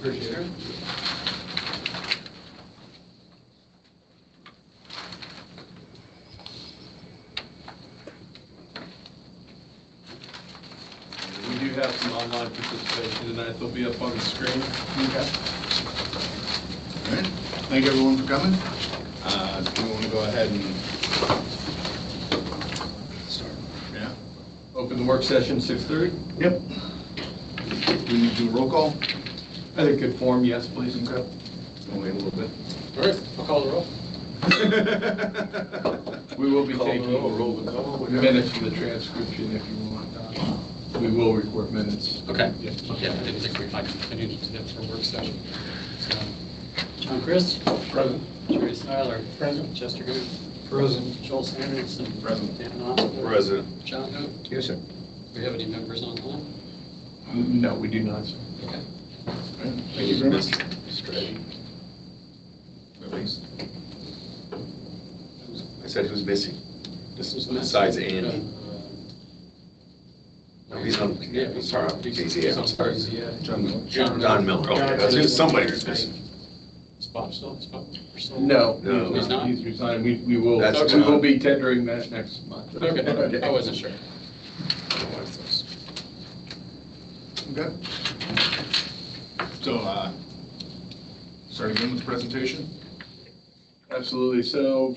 Appreciate it. We do have some online participation tonight. They'll be up on the screen. Okay. All right. Thank everyone for coming. Do you want to go ahead and start? Yeah. Open the work session 6:30. Yep. Do we need to do a roll call? I think good form, yes, please. Okay. We'll wait a little bit. All right, I'll call the roll. We will be Call the taking roll the call. minutes for the transcription if you want. We will record minutes. Okay. Yeah. Yeah, I didn't think I needed to do that for a work session. So, John Chris? Present. Jerry Styler? Present. Chester Good? Present. Joel Sanders? Present. Dan Austin? Present. John Who? Yes, sir. Do we have any members online? No, we do not, sir. Okay. Thank you very much. I said who's missing? This is Besides Andy. No, he's on, Yeah, sorry, he's on sorry. John Miller. Don Miller, okay, that's who's somebody who's missing. Is Bob still? No, No. He's not? He's resigned. We will, That's we will John. be tendering that next month. Okay, I wasn't sure. Okay. So, start again with the presentation. Absolutely. So,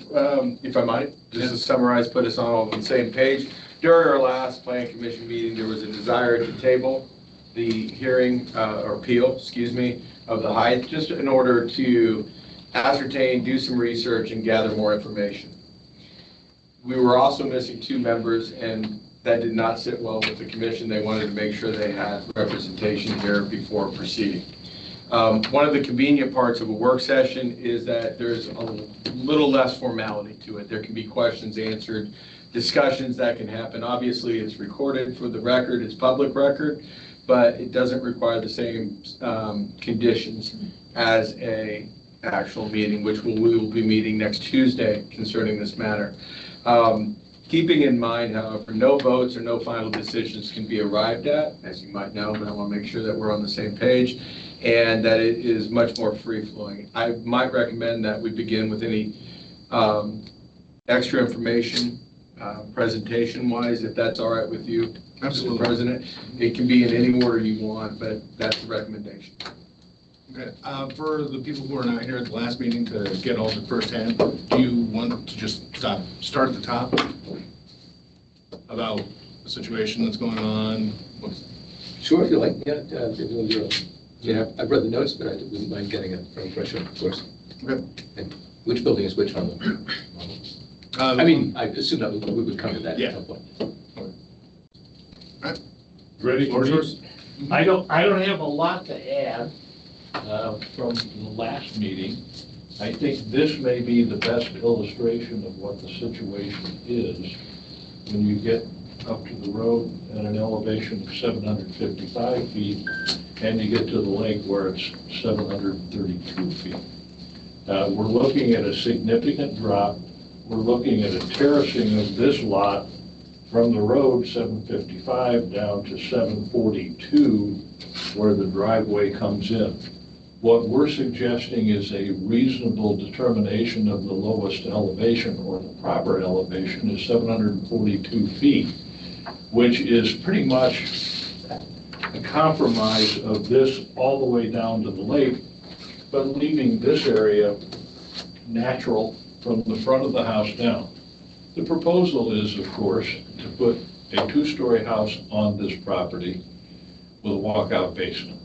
if I might, just to summarize, put us all on the same page. During our last Plan Commission meeting, there was a desire to table the hearing, or appeal, excuse me, of the height, just in order to ascertain, do some research, and gather more information. We were also missing 2 members, and that did not sit well with the commission. They wanted to make sure they had representation here before proceeding. One of the convenient parts of a work session is that there's a little less formality to it. There can be questions answered, discussions that can happen. Obviously, it's recorded for the record, it's public record, but it doesn't require the same conditions as a actual meeting, which we will be meeting next Tuesday concerning this matter. Keeping in mind, however, no votes or no final decisions can be arrived at, as you might know, but I want to make sure that we're on the same page and that it is much more free-flowing. I might recommend that we begin with any extra information, presentation-wise, if that's all right with you, Absolutely. Mr. President. It can be in any order you want, but that's the recommendation. Okay. For the people who are not here at the last meeting to get all the firsthand, do you want to just start at the top about the situation that's going on? Sure, if you like. Yeah, I've read the notes, but I wouldn't mind getting it from pressure, of course. Okay. And which building is which on them? I mean, I assume that we would come to that Yeah. at some point. Ready? Floor is yours. I don't have a lot to add from the last meeting. I think this may be the best illustration of what the situation is when you get up to the road at an elevation of 755 feet and you get to the lake where it's 732 feet. We're looking at a significant drop. We're looking at a terracing of this lot from the road 755 down to 742 where the driveway comes in. What we're suggesting is a reasonable determination of the lowest elevation, or the proper elevation is 742 feet, which is pretty much a compromise of this all the way down to the lake, but leaving this area natural from the front of the house down. The proposal is, of course, to put a 2-story house on this property with a walkout basement.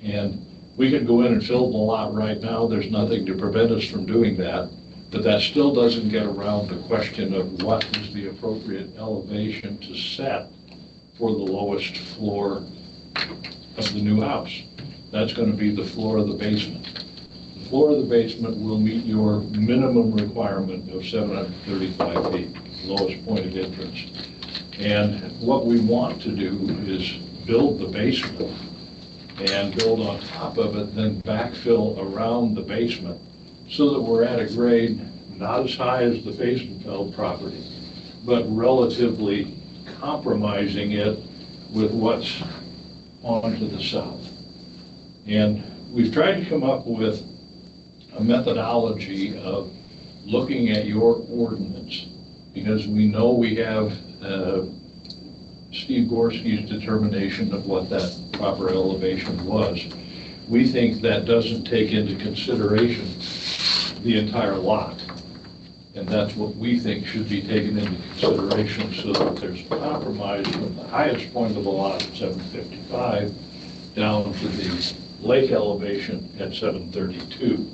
And we can go in and fill the lot right now. There's nothing to prevent us from doing that. But that still doesn't get around the question of what is the appropriate elevation to set for the lowest floor of the new house. That's going to be the floor of the basement. The floor of the basement will meet your minimum requirement of 735 feet, lowest point of entrance. And what we want to do is build the basement and build on top of it, then backfill around the basement so that we're at a grade not as high as the Fairchild property, but relatively compromising it with what's on to the south. And we've tried to come up with a methodology of looking at your ordinance, because we know we have Steve Gorski's determination of what that proper elevation was. We think that doesn't take into consideration the entire lot. And that's what we think should be taken into consideration, so that there's a compromise from the highest point of the lot at 755 down to the lake elevation at 732.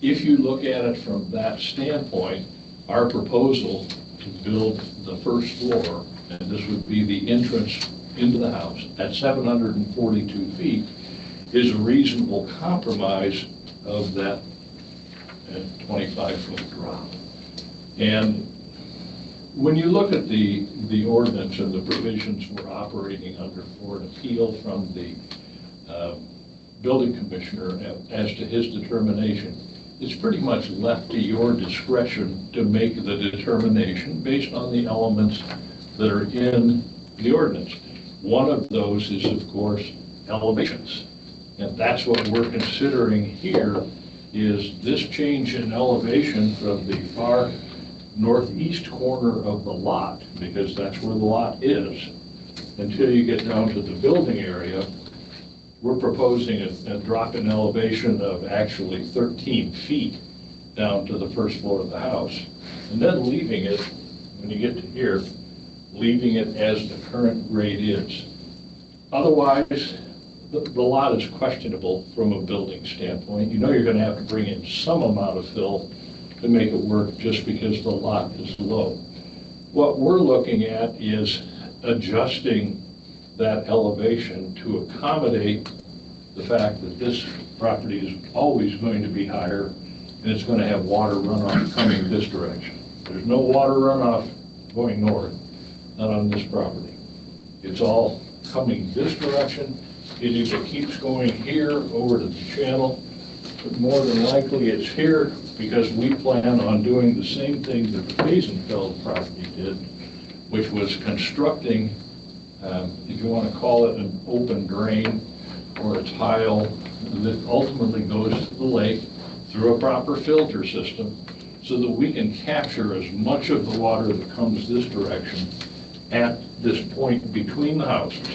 If you look at it from that standpoint, our proposal to build the first floor, and this would be the entrance into the house, at 742 feet, is a reasonable compromise of that 25-foot drop. And when you look at the ordinance and the provisions we're operating under for an appeal from the building commissioner as to his determination, it's pretty much left to your discretion to make the determination based on the elements that are in the ordinance. One of those is, of course, elevations. And that's what we're considering here, is this change in elevation from the far northeast corner of the lot, because that's where the lot is, until you get down to the building area. We're proposing a drop in elevation of actually 13 feet down to the first floor of the house, and then leaving it, when you get to here, leaving it as the current grade is. Otherwise, the lot is questionable from a building standpoint. You know you're going to have to bring in some amount of fill to make it work, just because the lot is low. What we're looking at is adjusting that elevation to accommodate the fact that this property is always going to be higher, and it's going to have water runoff coming this direction. There's no water runoff going north, not on this property. It's all coming this direction. It either keeps going here over to the channel, but more than likely it's here, because we plan on doing the same thing that the Basenfeld property did, which was constructing, if you want to call it an open drain or a tile that ultimately goes to the lake through a proper filter system, so that we can capture as much of the water that comes this direction at this point between the houses,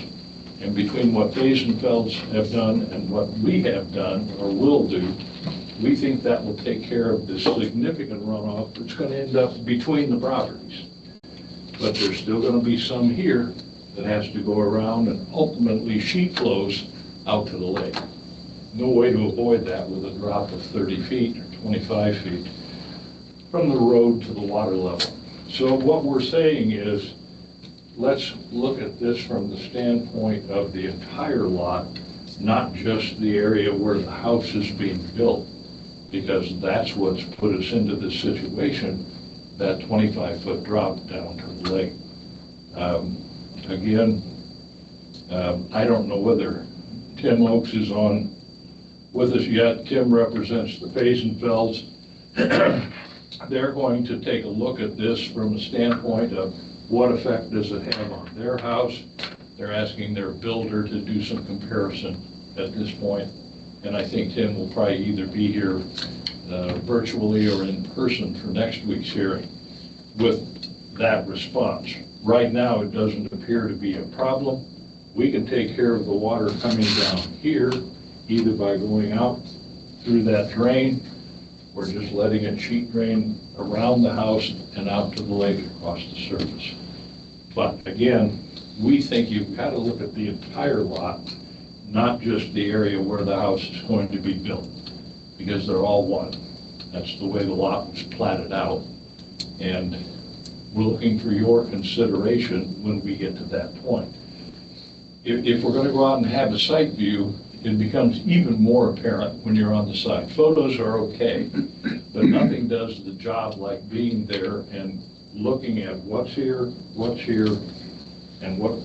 and between what Basenfelds have done and what we have done or will do. We think that will take care of this significant runoff that's going to end up between the properties. But there's still going to be some here that has to go around and ultimately sheet flows out to the lake. No way to avoid that with a drop of 30 feet or 25 feet from the road to the water level. So what we're saying is, let's look at this from the standpoint of the entire lot, not just the area where the house is being built, because that's what's put us into this situation, that 25-foot drop down to the lake. I don't know whether Tim Oakes is on with us yet. Tim represents the Basenfelds. They're going to take a look at this from a standpoint of what effect does it have on their house. They're asking their builder to do some comparison at this point, and I think Tim will probably either be here virtually or in person for next week's hearing with that response. Right now, it doesn't appear to be a problem. We can take care of the water coming down here, either by going out through that drain or just letting it sheet drain around the house and out to the lake across the surface. But again, we think you've got to look at the entire lot, not just the area where the house is going to be built, because they're all one. That's the way the lot was platted out. And we're looking for your consideration when we get to that point. If we're going to go out and have a site view, it becomes even more apparent when you're on the site. Photos are okay, but nothing does the job like being there and looking at what's here, and what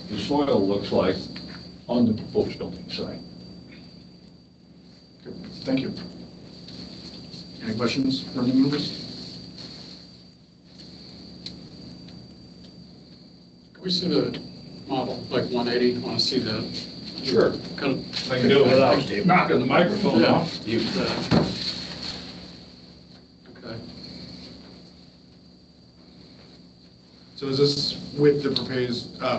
the soil looks like on the proposed building site. Okay, thank you. Any questions from the members? Can we see the model, like 180? I want to see the Sure. Can I can do it without knocking the microphone off. Okay. So is this with the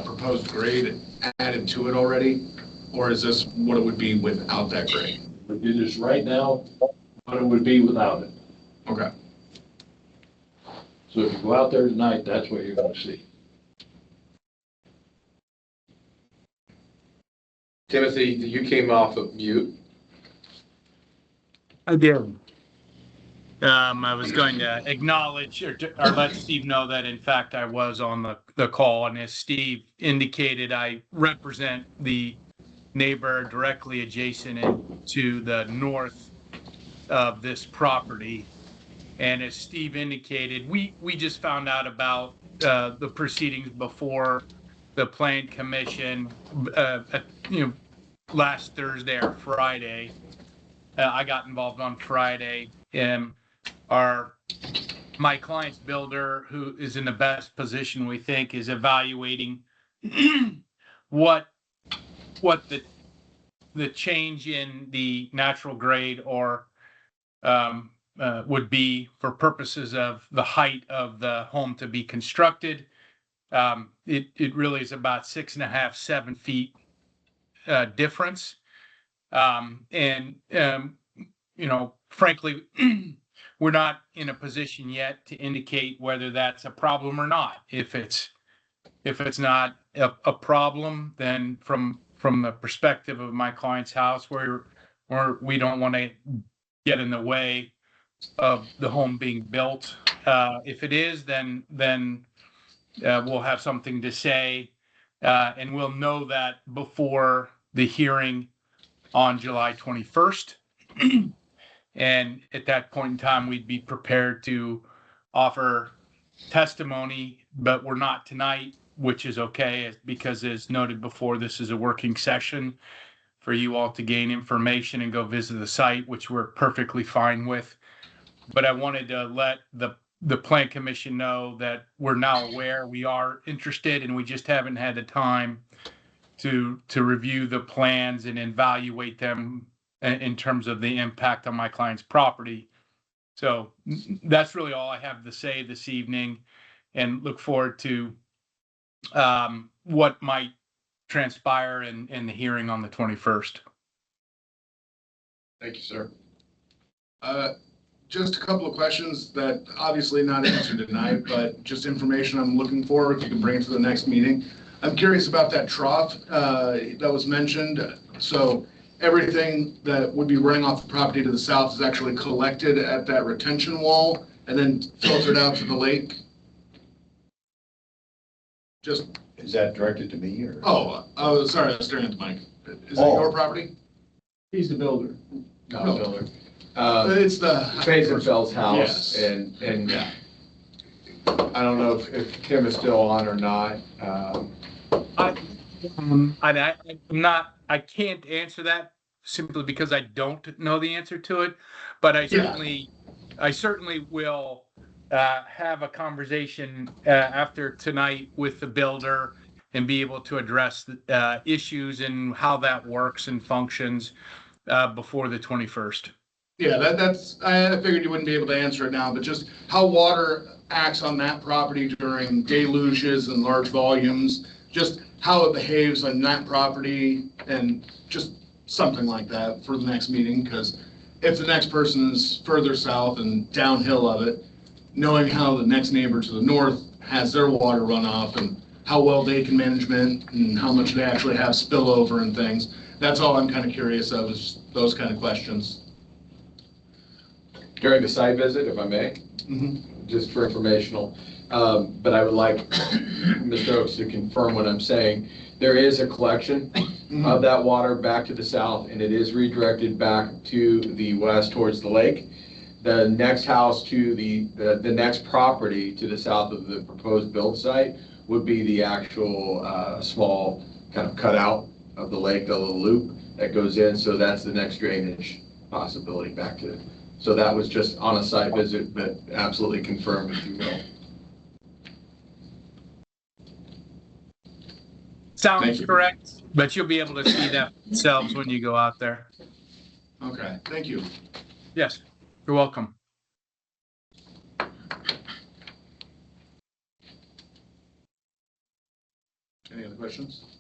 proposed grade added to it already? Or is this what it would be without that grade? It is right now what it would be without it. Okay. So if you go out there tonight, that's what you're gonna see. Timothy, you came off of mute. I did. I was going to acknowledge or let Steve know that in fact I was on the call, and as Steve indicated, I represent the neighbor directly adjacent and to the north of this property. And as Steve indicated, we just found out about the proceedings before the Plan Commission, last Thursday or Friday. I got involved on Friday, and my client's builder, who is in the best position we think, is evaluating what the change in the natural grade or would be for purposes of the height of the home to be constructed. It really is about 6.5, 7 feet difference. Frankly, we're not in a position yet to indicate whether that's a problem or not. If it's not a problem, then from the perspective of my client's house, we don't want to get in the way of the home being built. If it is, then we'll have something to say, and we'll know that before the hearing on July 21st. And at that point in time, we'd be prepared to offer testimony, but we're not tonight, which is okay, because as noted before, this is a working session for you all to gain information and go visit the site, which we're perfectly fine with. But I wanted to let the Plan Commission know that we're now aware we are interested, and we just haven't had the time to review the plans and evaluate them in terms of the impact on my client's property. So that's really all I have to say this evening, and look forward to what might transpire in the hearing on the 21st. Thank you, sir. Just a couple of questions that obviously not answered tonight, but just information I'm looking for, if you can bring it to the next meeting. I'm curious about that trough that was mentioned. So everything that would be running off the property to the south is actually collected at that retention wall and then filtered out to the lake? Just. Is that directed to me or? Oh, sorry, I was staring at the mic. Is that your property? He's the builder. No. It's the. Faisenfeld's house, Yes. and Yeah. I don't know if Kim is still on or not. I can't answer that simply because I don't know the answer to it, but I certainly will have a conversation after tonight with the builder and be able to address the issues and how that works and functions before the 21st. Yeah, that's, I figured you wouldn't be able to answer it now, but just how water acts on that property during deluges and large volumes, just how it behaves on that property, and just something like that for the next meeting, because if the next person is further south and downhill of it, knowing how the next neighbor to the north has their water runoff and how well they can manage it and how much they actually have spillover and things, that's all I'm kind of curious of, is those kind of questions. During the site visit, if I may, just for informational, but I would like Mr. Oaks to confirm what I'm saying. There is a collection of that water back to the south, and it is redirected back to the west towards the lake. The next house to the next property to the south of the proposed build site would be the actual small kind of cutout of the lake, the little loop that goes in. So that's the next drainage possibility back to it. So that was just on a site visit, but absolutely confirmed, if you will. Sounds correct. But you'll be able to see that yourselves when you go out there. Okay, thank you. Yes, you're welcome. Any other questions?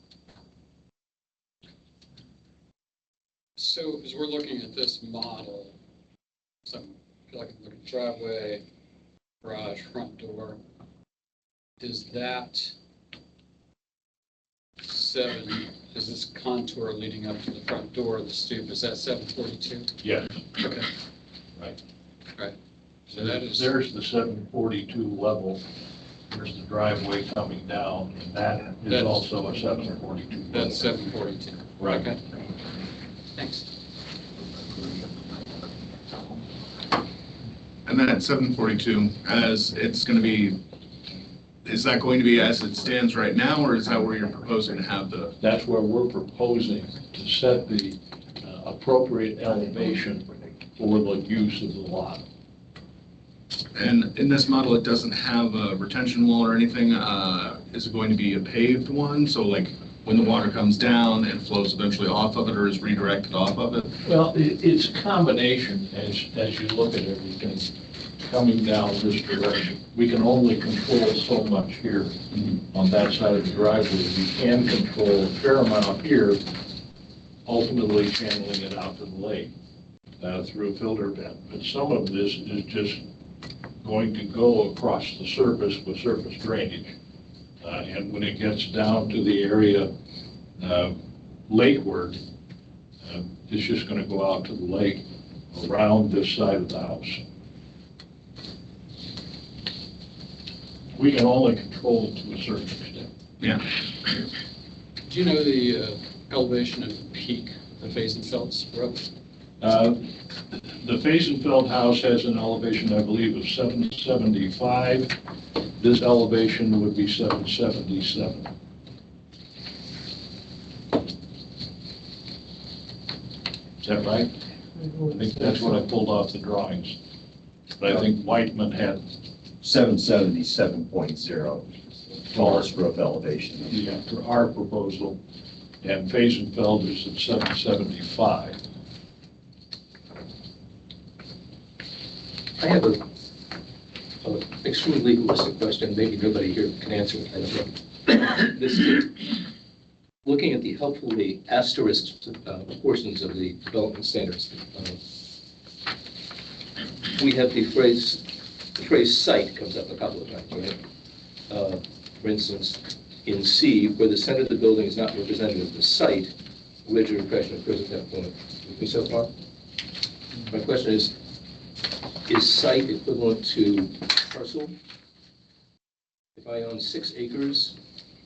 So as we're looking at this model, so I feel like I'm looking at driveway, garage, front door, is that is this contour leading up to the front door of the stoop, is that 742? Yes, Okay. right. Right. So that is, There's the 742 level, there's the driveway coming down, and that is That's- also a 742. level. that's 742. Right. Okay. Thanks. And then at 742, as it's going to be, is that going to be as it stands right now, or is that where you're proposing to have the? That's where we're proposing to set the appropriate elevation for the use of the lot. And in this model, it doesn't have a retention wall or anything. Is it going to be a paved one? So like when the water comes down, it flows eventually off of it or is redirected off of it? Well, it's a combination as you look at everything coming down this direction. We can only control so much here on that side of the driveway. We can control a fair amount here, ultimately channeling it out to the lake through a filter vent. But some of this is just going to go across the surface with surface drainage. And when it gets down to the area lakeward, it's just going to go out to the lake around this side of the house. We can only control it to a certain extent. Yeah. Do you know the elevation of the peak of Fazenfeld's Road? The Fazenfeld house has an elevation, I believe, of 775. This elevation would be 777. Is that right? I think that's what I pulled off the drawings. But I think Whiteman had 777.0 tallest roof elevation. yeah, for our proposal, and Fazenfeld is at 775. I have a extremely legalistic question, maybe nobody here can answer it, I don't know. This is, looking at the helpfully asterisked portions of the development standards, we have the phrase site comes up a couple of times, right? For instance, in C, where the center of the building is not representative of the site, ridge or impression occurs at that point. With me so far? My question is site equivalent to parcel? If I own 6 acres,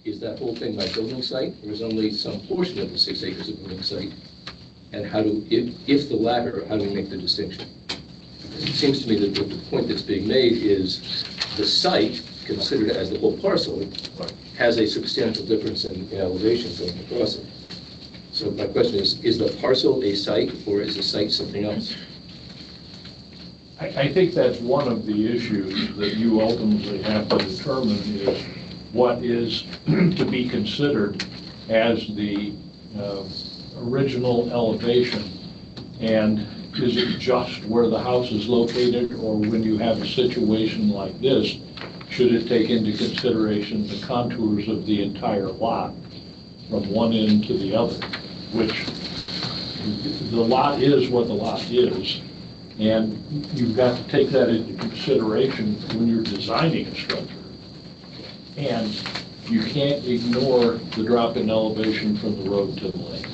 is that whole thing my building site, or is only some portion of the 6 acres a building site? And how do, if the latter, how do we make the distinction? It seems to me that the point that's being made is the site, considered as the whole parcel, has a substantial difference in elevation going across it. So my question is the parcel a site, or is the site something else? I think that's one of the issues that you ultimately have to determine is what is to be considered as the original elevation, and is it just where the house is located, or when you have a situation like this, should it take into consideration the contours of the entire lot from one end to the other, which the lot is what the lot is, and you've got to take that into consideration when you're designing a structure. And you can't ignore the drop in elevation from the road to the lake.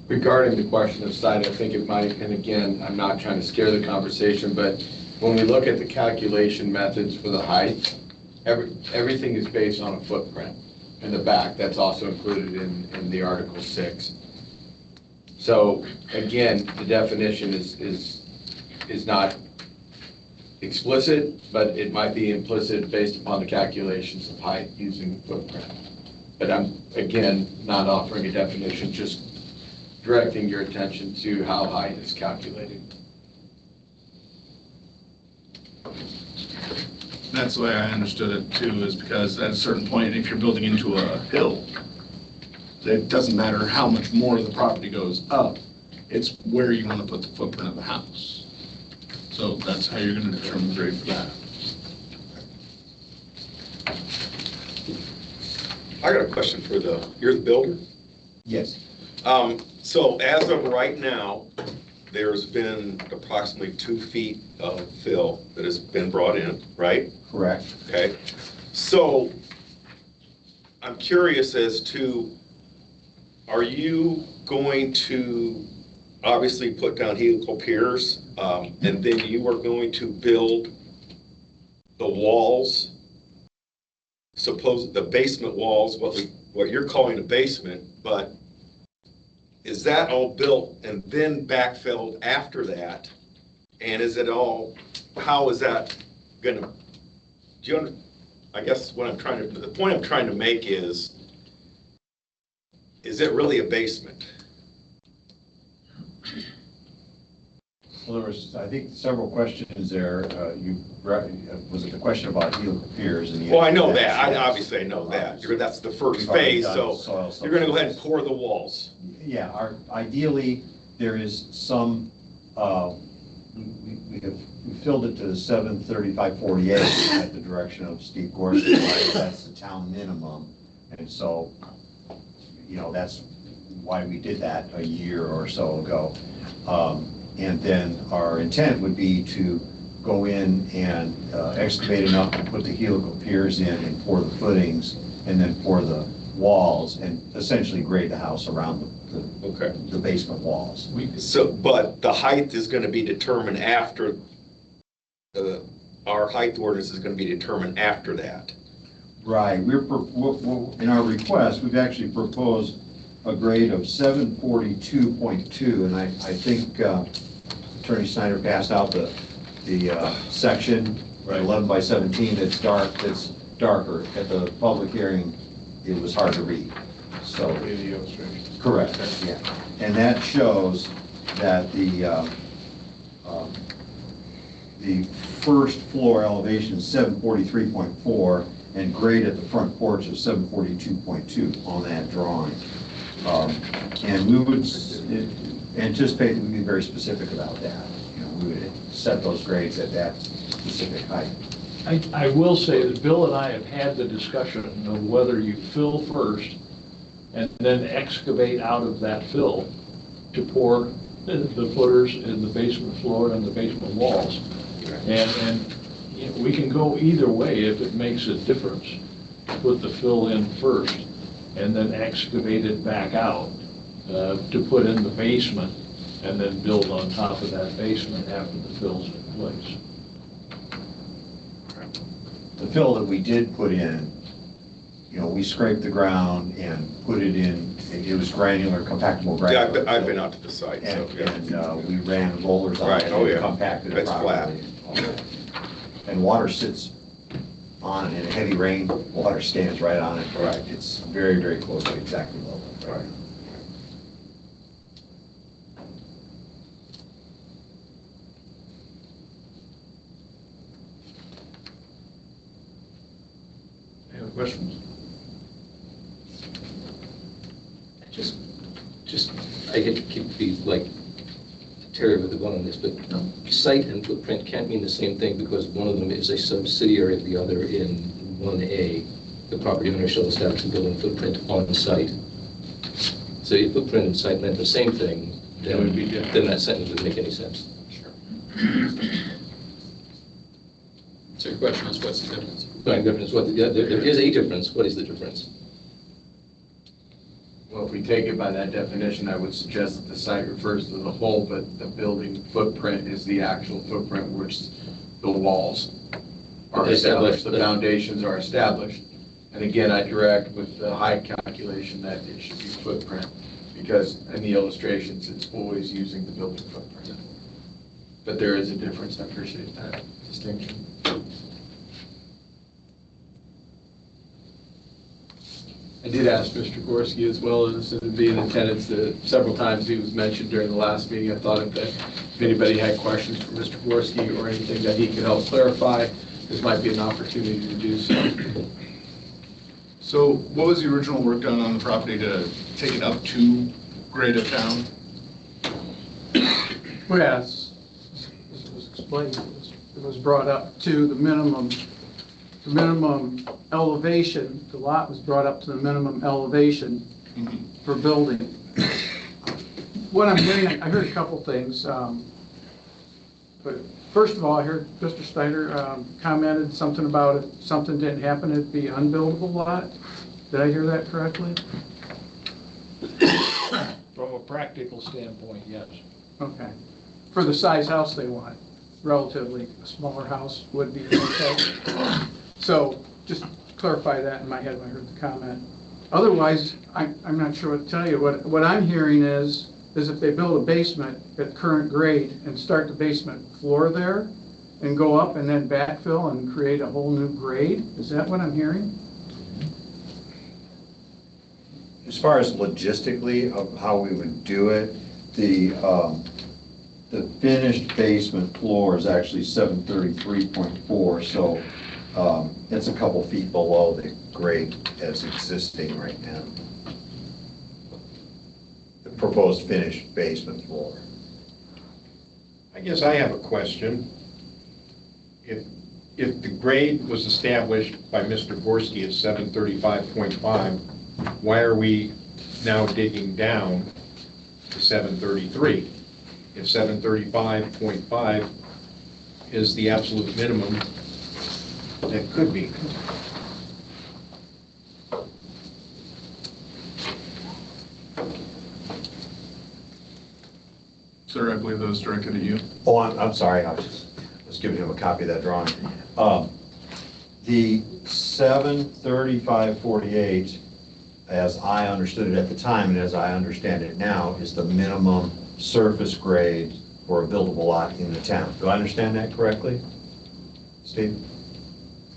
Regarding the question of site, I think it might, and again, I'm not trying to scare the conversation, but when we look at the calculation methods for the height, everything is based on a footprint in the back. That's also included in the Article 6. So again, the definition is not explicit, but it might be implicit based upon the calculations of height using the footprint. But I'm, again, not offering a definition, just directing your attention to how height is calculated. That's the way I understood it too, is because at a certain point, if you're building into a hill, it doesn't matter how much more the property goes up, it's where you want to put the footprint of the house. So that's how you're going to determine grade for that. I got a question for you're the builder? Yes. So as of right now, there's been approximately 2 feet of fill that has been brought in, right? Correct. Okay. So I'm curious as to, are you going to obviously put down helical piers, and then you are going to build the walls, suppose the basement walls, what you're calling a basement, but is that all built and then backfilled after that? And is it all, how is that gonna, I guess the point I'm trying to make is it really a basement? Well, there was, I think, several questions there. Was it the question about helical piers? And Well, I know that, obviously I know that, that's the first We've already phase, done so soil you're gonna go ahead and subsurface. pour the walls. Yeah, ideally, there is some, we filled it to 735/48 at the direction of Steve Gorski, right? That's the town minimum. And so, that's why we did that a year or so ago. And then our intent would be to go in and excavate enough to put the helical piers in and pour the footings, and then pour the walls, and essentially grade the house around the basement walls. So, but the height is gonna be determined after, our height ordinance is gonna be determined after that. Right, in our request, we've actually proposed a grade of 742.2, and I think Attorney Snyder passed out the section, Right. 11 by 17, that's darker. At the public hearing, it was hard to read, so. Correct, yeah. And that shows that the first floor elevation is 743.4, and grade at the front porch is 742.2 on that drawing. And we would anticipate that we'd be very specific about that. We would set those grades at that specific height. I will say that Bill and I have had the discussion of whether you fill first and then excavate out of that fill to pour the footers in the basement floor and the basement walls. And we can go either way if it makes a difference. Put the fill in first and then excavate it back out to put in the basement, and then build on top of that basement after the fill's in place. The fill that we did put in, we scraped the ground and put it in, it was granular, compactable Yeah, granular. I've been out to the site, so, yeah. And we ran rollers on Right, it oh, and yeah. compacted it It's flat. properly. And water sits on it. In a heavy rain, water stands right on it. Right. It's very, very close to exactly level. Right. Any other questions? Just, I hate to be like Terry with the one on this, but site and footprint can't mean the same thing, because one of them is a subsidiary of the other. In 1A, the property owner shall establish a building footprint on site. So if footprint and site meant the same thing, It would be different. then that sentence would make any sense. So your question is, what's the difference? Right, difference, there is a difference. What is the difference? Well, if we take it by that definition, I would suggest that the site refers to the whole, but the building footprint is the actual footprint which the walls are established, the foundations are established. And again, I direct with the height calculation that it should be footprint, because in the illustrations, it's always using the building footprint. But there is a difference, I appreciate that distinction. I did ask Mr. Gorski as well as being in attendance several times. He was mentioned during the last meeting. I thought if anybody had questions for Mr. Gorski or anything that he could help clarify, this might be an opportunity to do so. So what was the original work done on the property to take it up to grade it down? Well, as was explained, it was brought up to the minimum elevation. The lot was brought up to the minimum elevation for building. What I'm hearing, I heard a couple things. But first of all, I heard Mr. Steiner commented something about if something didn't happen, it'd be unbuildable lot. Did I hear that correctly? From a practical standpoint, yes. Okay. For the size house they want, relatively a smaller house would be okay. So just clarify that in my head when I heard the comment. Otherwise, I'm not sure what to tell you. What I'm hearing is if they build a basement at current grade and start the basement floor there and go up and then backfill and create a whole new grade, is that what I'm hearing? As far as logistically of how we would do it, the finished basement floor is actually 733.4, so it's a couple feet below the grade as existing right now. The proposed finished basement floor. I guess I have a question. If the grade was established by Mr. Gorski at 735.5, why are we now digging down to 733? If 735.5 is the absolute minimum, that could be. Sir, I believe that was directed at you. Oh, I'm sorry, I was giving him a copy of that drawing. The 735.48, as I understood it at the time and as I understand it now, is the minimum surface grade for a buildable lot in the town. Do I understand that correctly, Steve?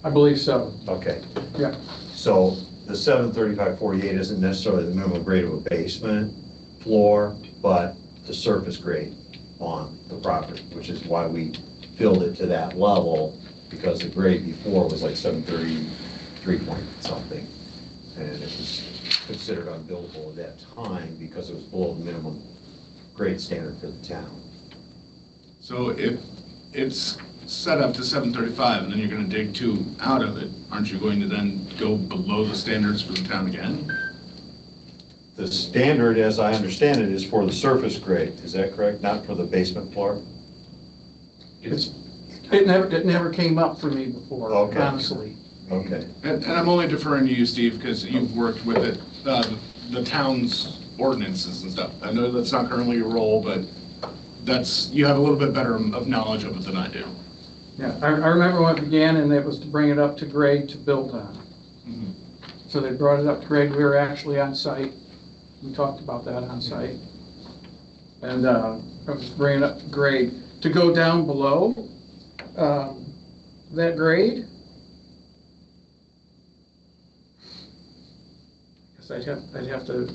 I believe so. Okay. Yeah. So the 735.48 isn't necessarily the minimum grade of a basement floor, but the surface grade on the property, which is why we filled it to that level, because the grade before was like 733 point something. And it was considered unbuildable at that time because it was below the minimum grade standard for the town. So if it's set up to 735 and then you're going to dig 2 out of it, aren't you going to then go below the standards for the town again? The standard, as I understand it, is for the surface grade. Is that correct? Not for the basement floor? It never came up for me before, Okay. honestly. Okay. And I'm only deferring to you, Steve, because you've worked with it, the town's ordinances and stuff. I know that's not currently your role, but you have a little bit better of knowledge of it than I do. Yeah, I remember when it began, and it was to bring it up to grade to build on. Mhm. So they brought it up to grade. We were actually on site. We talked about that on site. And I was bringing it up to grade. To go down below that grade, I guess I'd have to,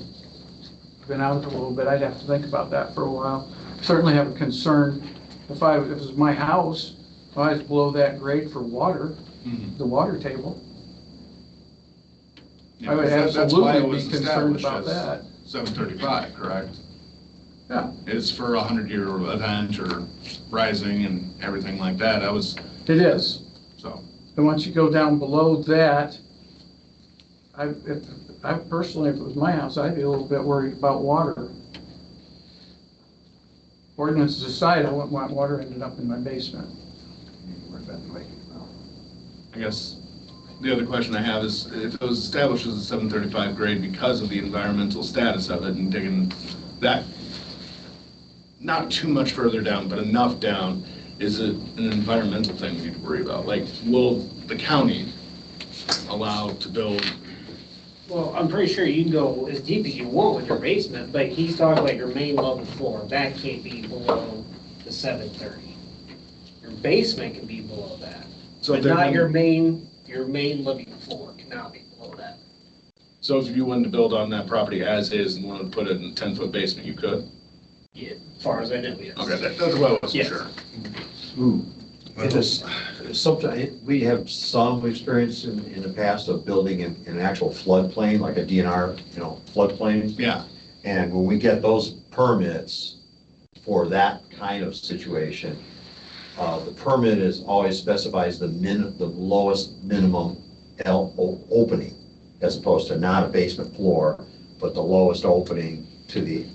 I've been out a little bit, I'd have to think about that for a while. Certainly have a concern, if it was my house, if I was below that grade for water, the water table, I would That's why it absolutely was be concerned established about as that. 735, correct? Yeah, It's for a 100-year event or rising and everything like that. it is. So, And once you go down below that, I personally, if it was my house, I'd be a little bit worried about water. Ordinances aside, I wouldn't want water ended up in my basement. I guess the other question I have is, if it was established as a 735 grade because of the environmental status of it and digging that not too much further down, but enough down, is it an environmental thing we need to worry about? Like, will the county allow to build? Well, I'm pretty sure you can go as deep as you want with your basement, but he's talking about your main level floor. That can't be below the 730. Your basement can be below that, So but if they not your main living floor cannot be below that. So if you wanted to build on that property as is and wanted to put it in a 10-foot basement, you could? Yeah, as far as I know, yes. Okay, that's what I wasn't Yes. sure. In this, sometimes, we have some experience in the past of building in an actual floodplain, like a DNR, floodplain. Yeah, And when we get those permits for that kind of situation, the permit is always specifies the lowest minimum opening, as opposed to not a basement floor, but the lowest opening to the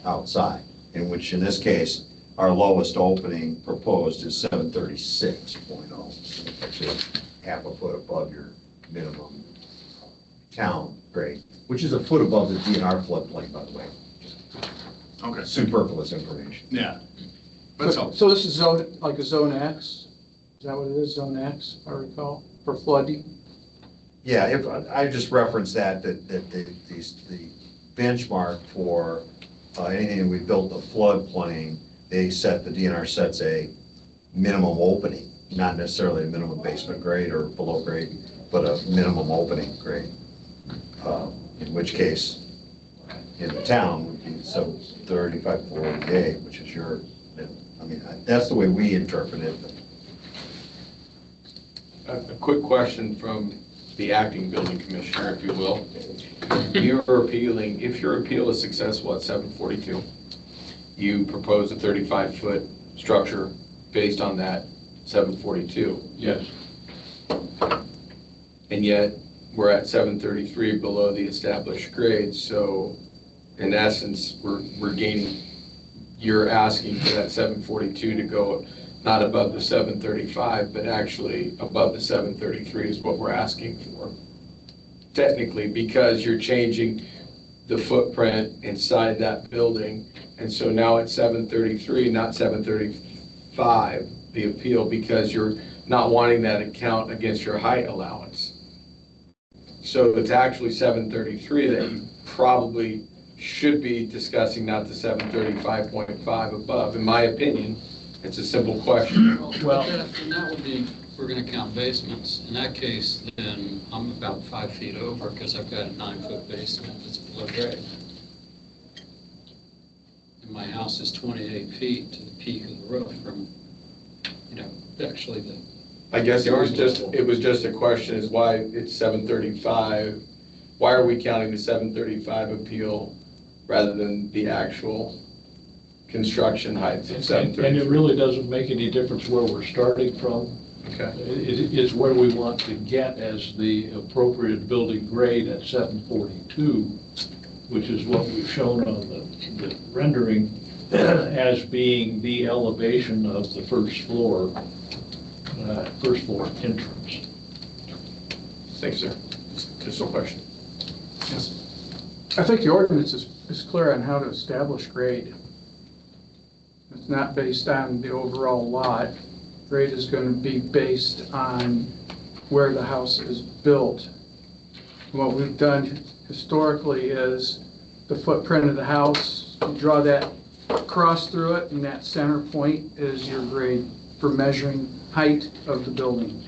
outside. In which, in this case, our lowest opening proposed is 736.0, which is half a foot above your minimum town grade, which is a foot above the DNR floodplain, by the way. okay, Superfluous information. yeah. That's helpful. So this is zone, like a zone X? Is that what it is, zone X, if I recall, for flooding? Yeah, if, I just referenced that the benchmark for anything we built the floodplain, the DNR sets a minimum opening, not necessarily a minimum basement grade or below grade, but a minimum opening grade. In which case, in the town would be 735.48, which is your, I mean, that's the way we interpret it. A quick question from the acting building commissioner, if you will. You're appealing, if your appeal is successful at 742, you propose a 35-foot structure based on that 742. Yes. And yet, we're at 733 below the established grade, so in essence, we're gaining, you're asking for that 742 to go not above the 735, but actually above the 733 is what we're asking for. Technically, because you're changing the footprint inside that building, and so now it's 733, not 735, the appeal, because you're not wanting that to count against your height allowance. So it's actually 733 that you probably should be discussing, not the 735.5 above. In my opinion, it's a simple question. Well- And that would be, if we're gonna count basements, in that case, then I'm about 5 feet over, because I've got a 9-foot basement that's below grade. And my house is 28 feet to the peak of the roof from, actually the. I guess it was just a question is why it's 735. Why are we counting the 735 appeal rather than the actual construction heights of And 733? it really doesn't make any difference where we're starting from. Okay. It's where we want to get as the appropriate building grade at 742, which is what we've shown on the rendering as being the elevation of the first floor entrance. Thanks, sir. Just a question. I think the ordinance is clear on how to establish grade. It's not based on the overall lot. Grade is going to be based on where the house is built. What we've done historically is the footprint of the house, you draw that cross through it, and that center point is your grade for measuring height of the building.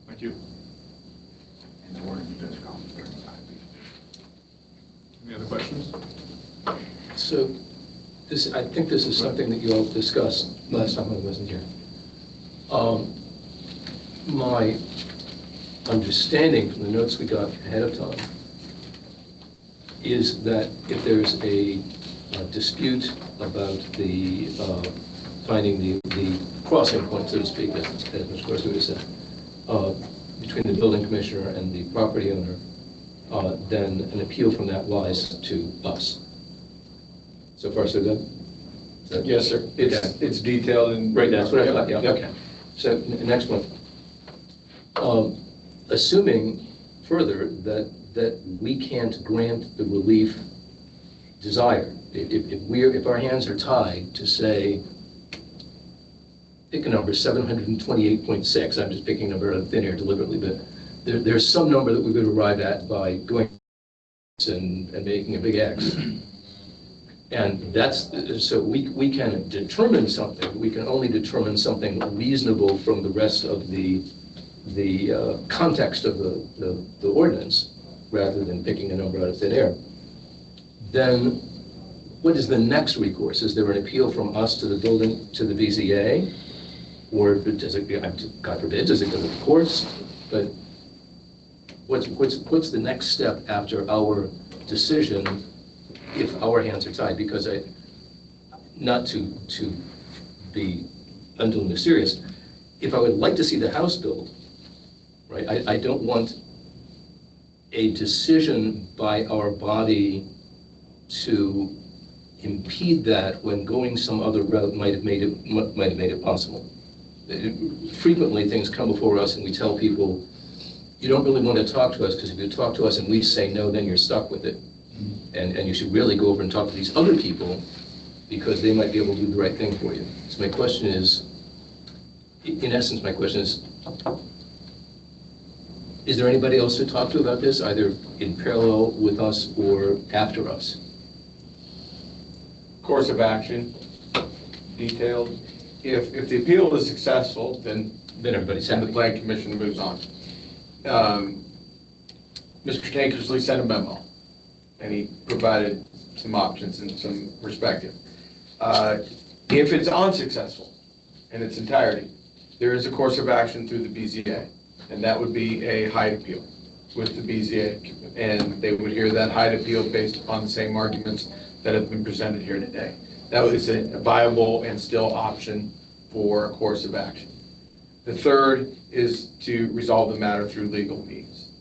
Thank you. Any other questions? So I think this is something that you all discussed last time I wasn't here. My understanding from the notes we got ahead of time is that if there's a dispute about the finding the crossing point, so to speak, as Ms. Gorsuch has said, between the building commissioner and the property owner, then an appeal from that lies to us. So far, so good? Yes, sir. It's detailed in. Right, that's what I thought, yeah, Yep. okay. So, next one. Assuming further that we can't grant the relief desired, if our hands are tied to say, pick a number, 728.6, I'm just picking a number out of thin air deliberately, but there's some number that we could arrive at by going and making a big X. And that's, so we can determine something, we can only determine something reasonable from the rest of the context of the ordinance, rather than picking a number out of thin air. Then what is the next recourse? Is there an appeal from us to the building, to the BZA? Or does it, God forbid, does it go to the courts? But what's the next step after our decision if our hands are tied? Because not to be unduly mysterious, if I would like to see the house built, right, I don't want a decision by our body to impede that when going some other route might have made it possible. Frequently, things come before us and we tell people, you don't really want to talk to us, because if you talk to us and we say no, then you're stuck with it. And you should really go over and talk to these other people, because they might be able to do the right thing for you. So my question is, in essence, my question is there anybody else to talk to about this, either in parallel with us or after us? Course of action, detailed. If the appeal is successful, then everybody's the happy. Plan Commission moves on. Mr. Tankersley sent a memo, and he provided some options and some perspective. If it's unsuccessful in its entirety, there is a course of action through the BZA, and that would be a Hyde appeal with the BZA, and they would hear that Hyde appeal based upon the same arguments that have been presented here today. That is a viable and still option for a course of action. The third is to resolve the matter through legal means.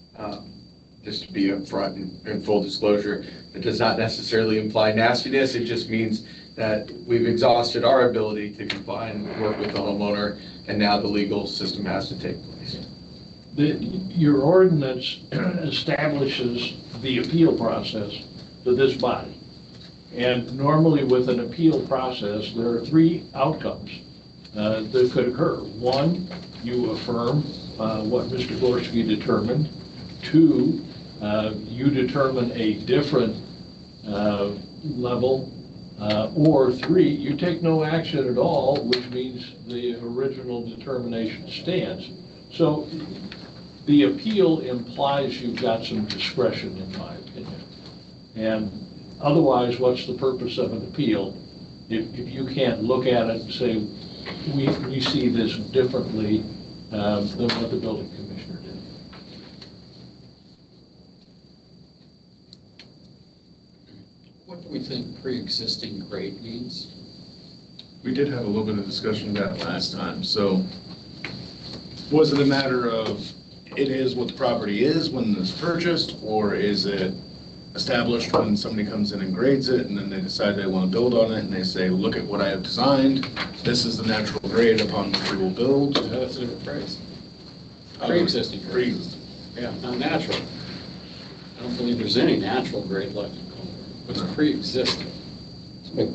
Just to be upfront and full disclosure, it does not necessarily imply nastiness. It just means that we've exhausted our ability to comply and work with the homeowner, and now the legal system has to take place. Your ordinance establishes the appeal process to this body. And normally with an appeal process, there are three outcomes that could occur. One, you affirm what Mr. Gorski determined. Two, you determine a different level. Or three, you take no action at all, which means the original determination stands. So the appeal implies you've got some discretion, in my opinion. And otherwise, what's the purpose of an appeal if you can't look at it and say, we see this differently than what the building commissioner did? What do we think pre-existing grade means? We did have a little bit of discussion of that last time, so was it a matter of it is what the property is when it's purchased, or is it established when somebody comes in and grades it and then they decide they want to build on it and they say, look at what I have designed, this is the natural grade upon which we will build? That's a different phrase. Pre-existing grade. Pre-existing. Yeah, not natural. I don't believe there's any natural grade left in Culver. What's pre-existing?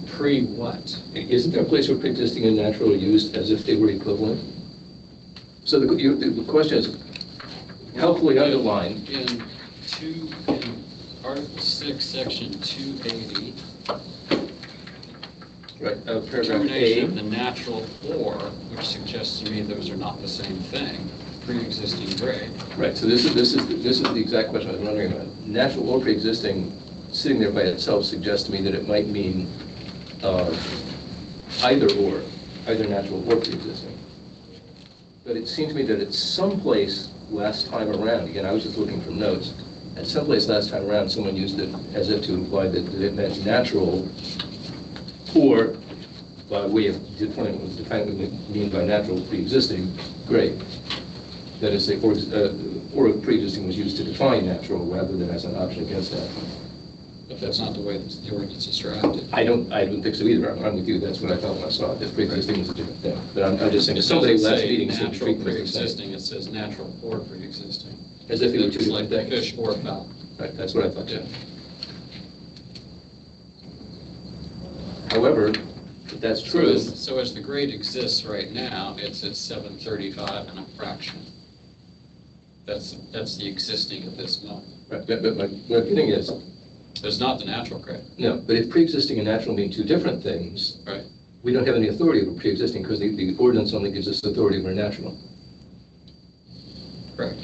Pre what? Isn't there a place where pre-existing and natural are used as if they were equivalent? So the question is helpfully underlined. In Article 6, Section 280, Right, paragraph determination A. of the natural or, which suggests to me those are not the same thing, pre-existing grade. Right, so this is the exact question I was wondering about. Natural or pre-existing, sitting there by itself suggests to me that it might mean either or, either natural or pre-existing. But it seems to me that at some place last time around, again, I was just looking from notes, at some place last time around, someone used it as if to imply that it meant natural, or by way of defining what we mean by natural pre-existing, great. That is, say, or pre-existing was used to define natural rather than as an option against natural. But that's not the way the ordinance is drafted. I don't think so either. I'm with you. That's what I thought when I saw it, that pre-existing was a different thing. But I'm just saying, It somebody doesn't last say meeting seemed to natural treat them as the pre-existing, it says natural or pre-existing. same. As if they were two It's like different the things. fish or fowl. Right, that's what I thought, Yeah. too. However, if that's So true, as the grade exists right now, it's at 735 and a fraction. That's the existing at this moment. right, but my feeling is, There's not the natural grade. no, but if pre-existing and natural mean two different things, Right. we don't have any authority over pre-existing because the ordinance only gives us authority over natural. Correct.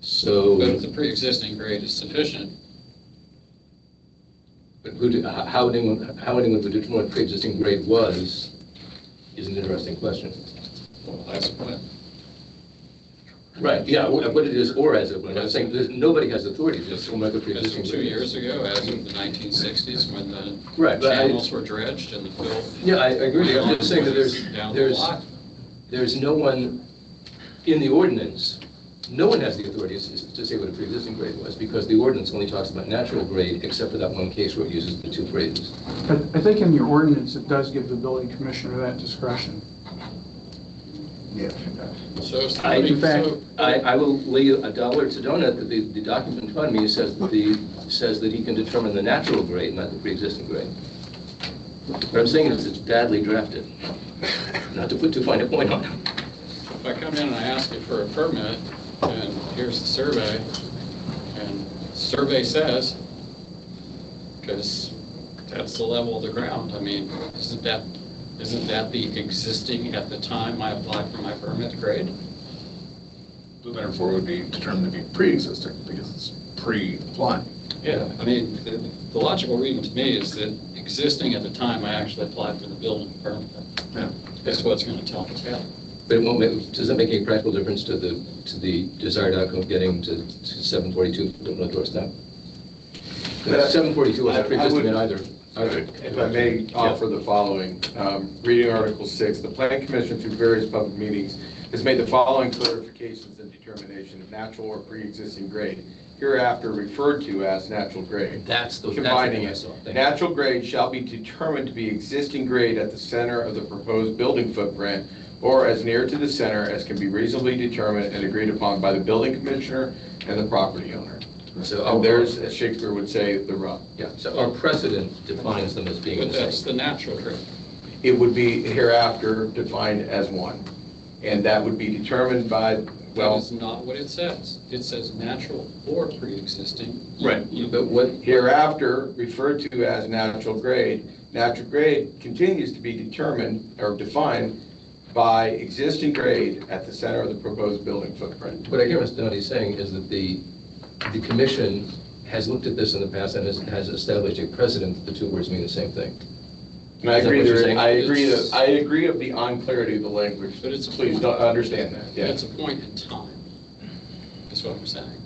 So, But if the pre-existing grade is sufficient, But how anyone would determine what pre-existing grade was is an interesting question. Well, that's what, Right, yeah, what it is or as it was. I'm saying nobody has authority to determine what the as pre-existing from 2 grade years is. ago, as of the 1960s, when the Right, but channels were dredged and the fill. yeah, I agree. I'm just saying that Down the lot. there's no one in the ordinance, no one has the authority to say what a pre-existing grade was, because the ordinance only talks about natural grade, except for that one case where it uses the two phrases. I think in your ordinance, it does give the building commissioner that discretion. Yes. So, if In fact, somebody- I will lay you $1 to donut that the document in front of me says that he can determine the natural grade, not the pre-existing grade. What I'm saying is it's badly drafted, not to put too fine a point on it. if I come in and I ask you for a permit, and here's the survey, and survey says, because that's the level of the ground, I mean, isn't that the existing at the time I applied for my permit grade? Therefore, it would be determined to be pre-existing because it's pre-applying. Yeah, I mean, the logical reading to me is that existing at the time I actually applied for the building permit. Yeah. That's what's going to tell the tale. But it won't make, does that make any practical difference to the desired outcome of getting to 742 North Doorstep? 742 wasn't pre-existing in either. If I may offer the following, reading Article 6, the Plan Commission through various public meetings has made the following clarifications and determination of natural or pre-existing grade, hereafter referred to as natural grade. That's the Combining thing I it. saw. Thank you. Natural grade shall be determined to be existing grade at the center of the proposed building footprint or as near to the center as can be reasonably determined and agreed upon by the building commissioner and the property owner. So And there's, as Shakespeare would say, the rub. Yeah, so our precedent defines them as being But the that's same. the natural grade. It would be hereafter defined as one. And that would be determined by, That well, is not what it says. It says natural or pre-existing. Right, but what, hereafter referred to as natural grade. Natural grade continues to be determined or defined by existing grade at the center of the proposed building footprint. what I hear Mr. Doherty saying is that the commission has looked at this in the past and has established a precedent that the two words mean the same thing. And I Is that agree, what you're saying? I agree of the unclarity of the language, But it's- please don't understand that, yeah. It's a point in time. That's what I'm saying.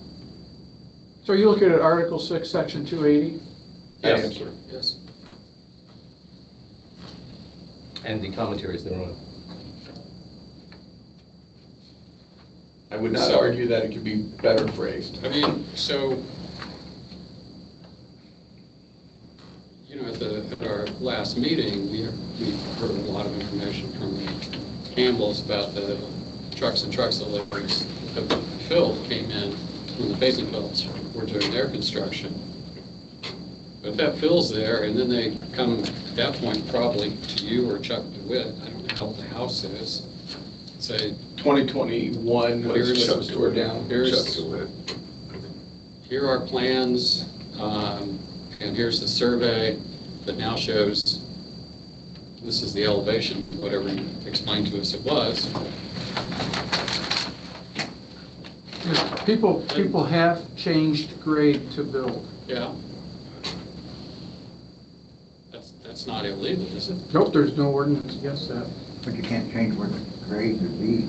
So you look at Article 6, Section 280? Yes. Yes, sir. Yes. And the commentaries thereon. I would not So- argue that it could be better phrased. I mean, so, you know, at our last meeting, we heard a lot of information from the Campbells about the trucks and trucks of loads of fill came in when the basement builders were doing their construction. But if that fill's there, and then they come at that point probably to you or Chuck DeWitt, I don't know how old the house is, say, 2021 was Here's- Chuck's door down. here's- Chuck's door. here are plans, and here's the survey that now shows this is the elevation, whatever you explained to us it was. People have changed grade to build. Yeah. That's not illegal, is it? Nope, there's no ordinance against that. But you can't change where the grade would be.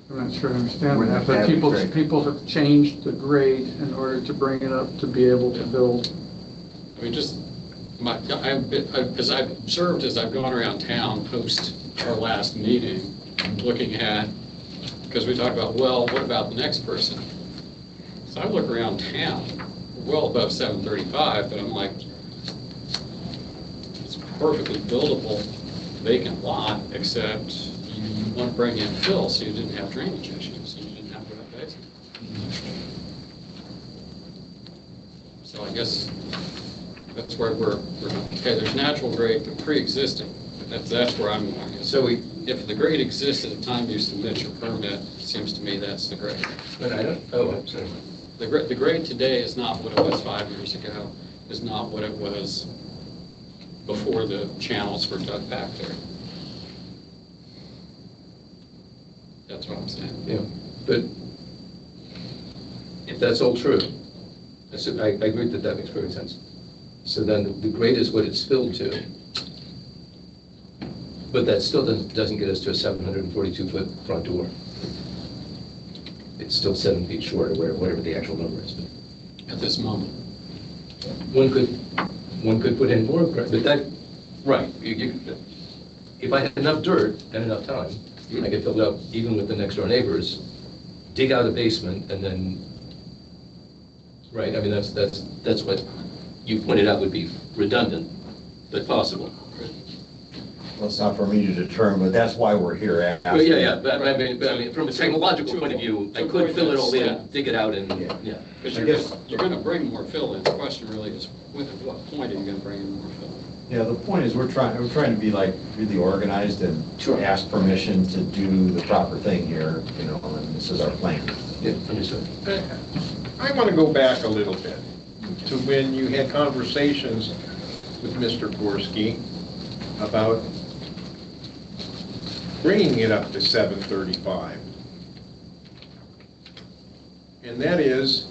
I'm not sure I understand Where that, the but established grade. people have changed the grade in order to bring it up to be able to build. I mean, just, as I've observed as I've gone around town post our last meeting, looking at, because we talked about, well, what about the next person? So I look around town, well above 735, but I'm like, it's perfectly buildable vacant lot, except you want to bring in fill, so you didn't have drainage issues, you didn't have to have basement. So I guess that's where we're okay, there's natural grade, but pre-existing, that's where I'm going. So if the grade exists at the time you submit your permit, it seems to me that's the grade. But I don't, oh, I'm sorry. The grade today is not what it was 5 years ago, is not what it was before the channels were dug back there. That's what I'm saying. Yeah, but if that's all true, So I agree that that makes perfect sense. So then the grade is what it's filled to, but that still doesn't get us to a 742-foot front door. It's still 7 feet short, or whatever the actual number is. At this moment. One could put in more, but that, right, if I had enough dirt and enough time, I could fill it up even with the next door neighbors, dig out a basement, and then, right, I mean, that's what you pointed out would be redundant, but possible. Well, it's not for me to determine, but that's why we're here asking. Well, yeah, but I mean, from a technological point of view, I could fill it all in, dig it out, and, yeah. Because I you're gonna bring more fill in. The question really is, at what point are you gonna bring in more fill? Yeah, the point is, we're trying to be like really organized and Sure. ask permission to do the proper thing here, you know, and this is our plan. Yeah, understood. I want to go back a little bit to when you had conversations with Mr. Gorski about bringing it up to 735. And that is,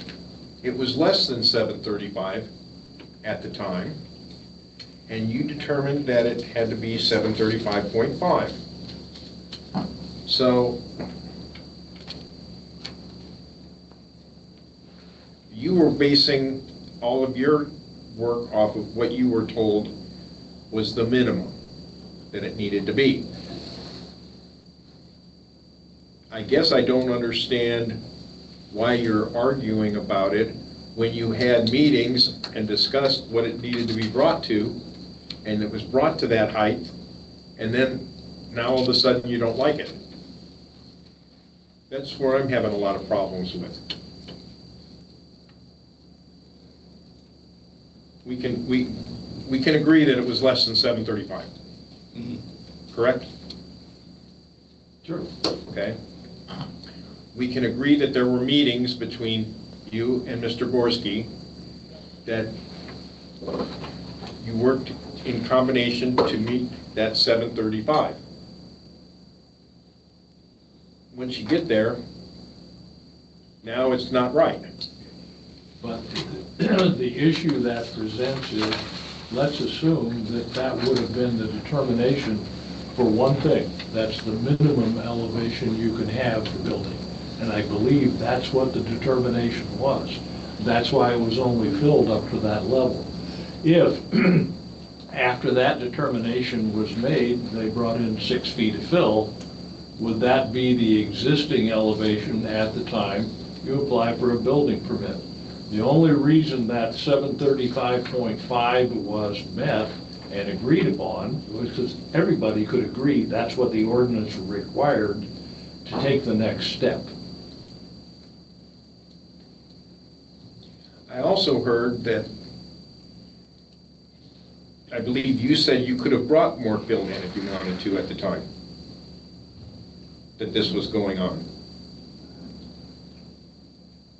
it was less than 735 at the time, and you determined that it had to be 735.5. So you were basing all of your work off of what you were told was the minimum that it needed to be. I guess I don't understand why you're arguing about it when you had meetings and discussed what it needed to be brought to, and it was brought to that height, and then now all of a sudden you don't like it. That's where I'm having a lot of problems with. We can agree that it was less than 735. Correct? Sure. Okay. We can agree that there were meetings between you and Mr. Gorski, that you worked in combination to meet that 735. Once you get there, now it's not right. But the issue that presents is, let's assume that that would have been the determination for one thing. That's the minimum elevation you can have for building. And I believe that's what the determination was. That's why it was only filled up to that level. If, after that determination was made, they brought in 6 feet of fill, would that be the existing elevation at the time you apply for a building permit? The only reason that 735.5 was met and agreed upon was because everybody could agree that's what the ordinance required to take the next step. I also heard that, I believe you said you could have brought more fill in if you wanted to at the time that this was going on.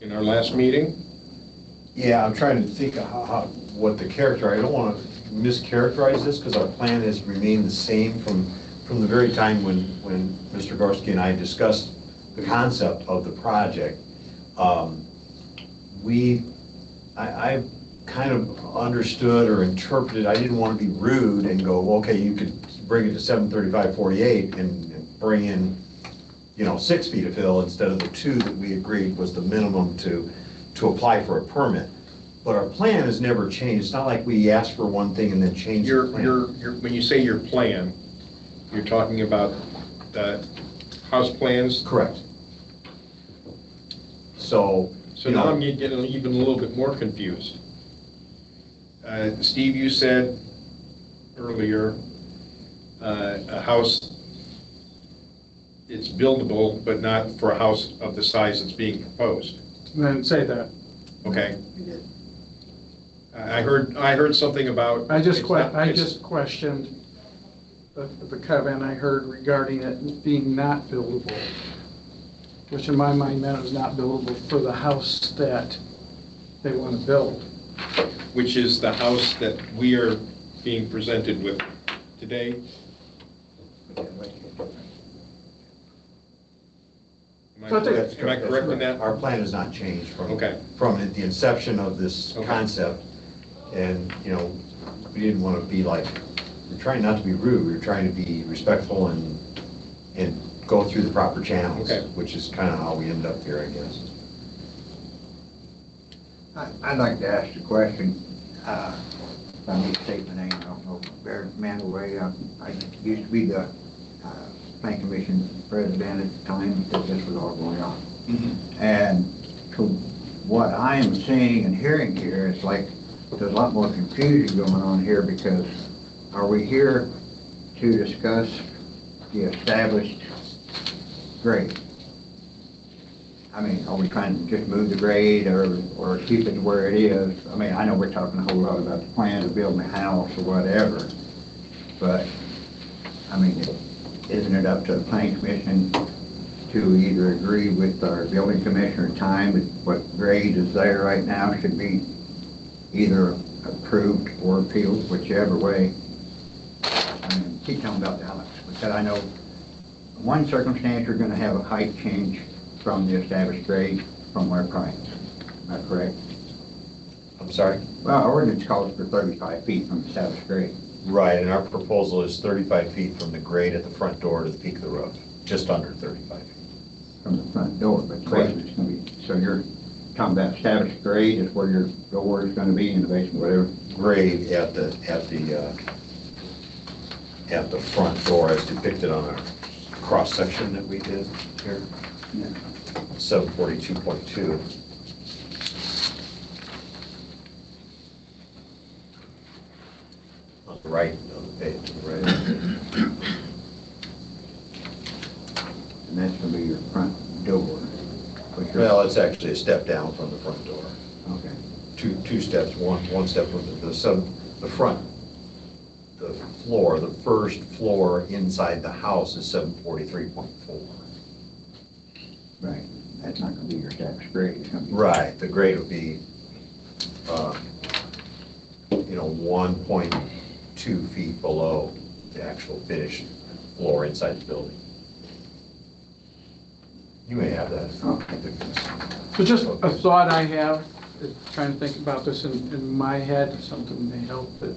In our last meeting? Yeah, I'm trying to think of what the character, I don't want to mischaracterize this, because our plan has remained the same from the very time when Mr. Gorski and I discussed the concept of the project. I kind of understood or interpreted, I didn't want to be rude and go, okay, you could bring it to 735.48 and bring in, 6 feet of fill instead of the 2 that we agreed was the minimum to apply for a permit. But our plan has never changed. It's not like we asked for one thing and then changed the plan. When you say your plan, you're talking about the house plans? Correct. So now I'm getting even a little bit more confused. Steve, you said earlier, a house, it's buildable, but not for a house of the size that's being proposed. Then say that. Okay. I heard something about. I just questioned the comment I heard regarding it being not buildable, which in my mind meant it was not buildable for the house that they want to build. Which is the house that we are being presented with today. Am So I think- Am I correct in that? Our plan has not changed from, Okay. from the inception of this Okay. concept. And, you know, we didn't want to be like, we're trying not to be rude, we're trying to be respectful and go through the proper channels. Okay. Which is kind of how we end up here, I guess. I'd like to ask a question. If I may state my name, I don't know, Barry Mandelway. I used to be the Plan Commission president at the time that this was all going on. And to what I am seeing and hearing here, it's like there's a lot more confusion going on here, because are we here to discuss the established grade? I mean, are we trying to just move the grade or keep it where it is? I mean, I know we're talking a whole lot about the plan of building a house or whatever, but, I mean, isn't it up to the Plan Commission to either agree with our building commissioner in time that what grade is there right now should be either approved or appealed, whichever way? I mean, keep talking about the house, because I know one circumstance you're gonna have a height change from the established grade from where prior. Am I correct? I'm sorry? Well, our ordinance calls for 35 feet from the established grade. Right, and our proposal is 35 feet from the grade at the front door to the peak of the roof, just under 35 feet. From the front door, but Correct. it's gonna be, so you're talking about established grade is where your door is gonna be in the basement, whatever? Grade at the front door as depicted on our cross section that we did here. Yeah. 742.2. On the right, on the page, to the right. And that's gonna be your front door. But your- Well, it's actually a step down from the front door. Okay. Two steps, one step from the front, the floor, the first floor inside the house is 743.4. Right, that's not gonna be your established grade, it's gonna be. Right, the grade would be, 1.2 feet below the actual finished floor inside the building. You may have that. Okay. So just a thought I have, is trying to think about this in my head, something may help, but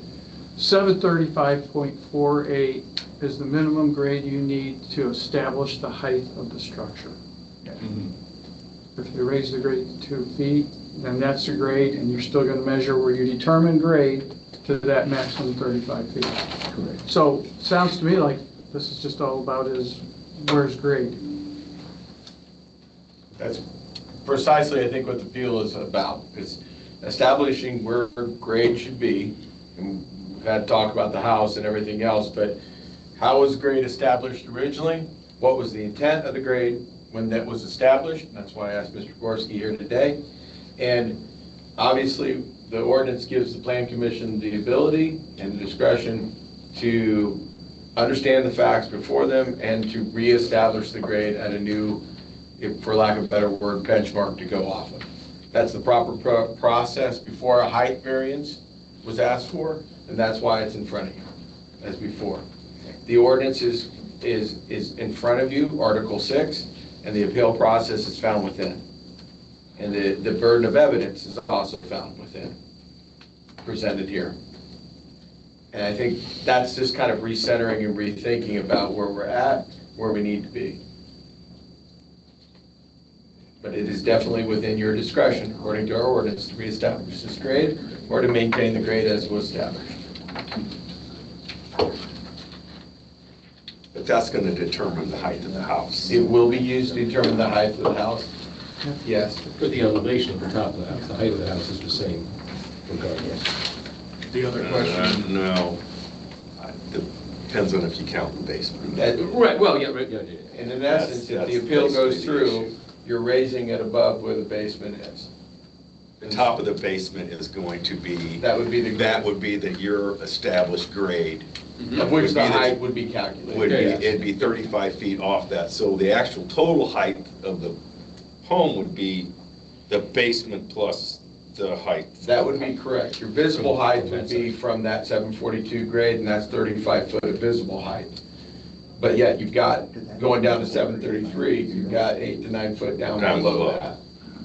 735.48 is the minimum grade you need to establish the height of the structure. If you raise the grade to 2 feet, then that's the grade, and you're still gonna measure where you determine grade to that maximum 35 feet. Correct. So, sounds to me like this is just all about is, where's grade? That's precisely, I think, what the appeal is about, is establishing where grade should be. And we've had talk about the house and everything else, but how was grade established originally? What was the intent of the grade when that was established? And that's why I asked Mr. Gorski here today. And obviously, the ordinance gives the Plan Commission the ability and the discretion to understand the facts before them and to reestablish the grade at a new, if for lack of a better word, benchmark to go off of. That's the proper process before a height variance was asked for, and that's why it's in front of you, as before. The ordinance is in front of you, Article 6, and the appeal process is found within. And the burden of evidence is also found within, presented here. And I think that's just kind of recentering and rethinking about where we're at, where we need to be. But it is definitely within your discretion, according to our ordinance, to reestablish this grade or to maintain the grade as was established. But that's gonna determine the height of the house. It will be used to determine the height of the house. Yes. For the elevation of the top of the house, the height of the house is the same regardless. The other question, No. Depends on if you count the basement. Right, well, yeah, right, yeah, yeah. And in essence, if the appeal goes through, you're raising it above where the basement is. The top of the basement is going to be, That would be the. that would be your established grade. Of which the would be the- height would be calculated. Would be, Yes. it'd be 35 feet off that. So the actual total height of the home would be the basement plus the height. That would be correct. Your visible height would be from that 742 grade, and that's 35 foot of visible height. But yet you've got, going down to 733, you've got 8 to 9 foot down Down below below. that.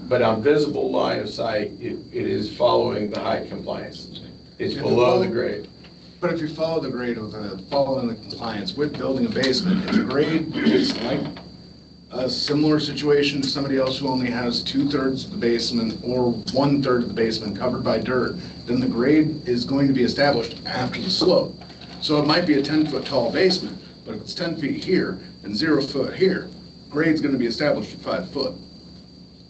But on visible line of sight, it is following the height compliance. It's below the grade. But if you follow the grade of following the compliance with building a basement, if the grade is like a similar situation to somebody else who only has 2/3 of the basement or 1/3 of the basement covered by dirt, then the grade is going to be established after the slope. So it might be a 10-foot tall basement, but if it's 10 feet here and 0 foot here, grade's gonna be established at 5 foot.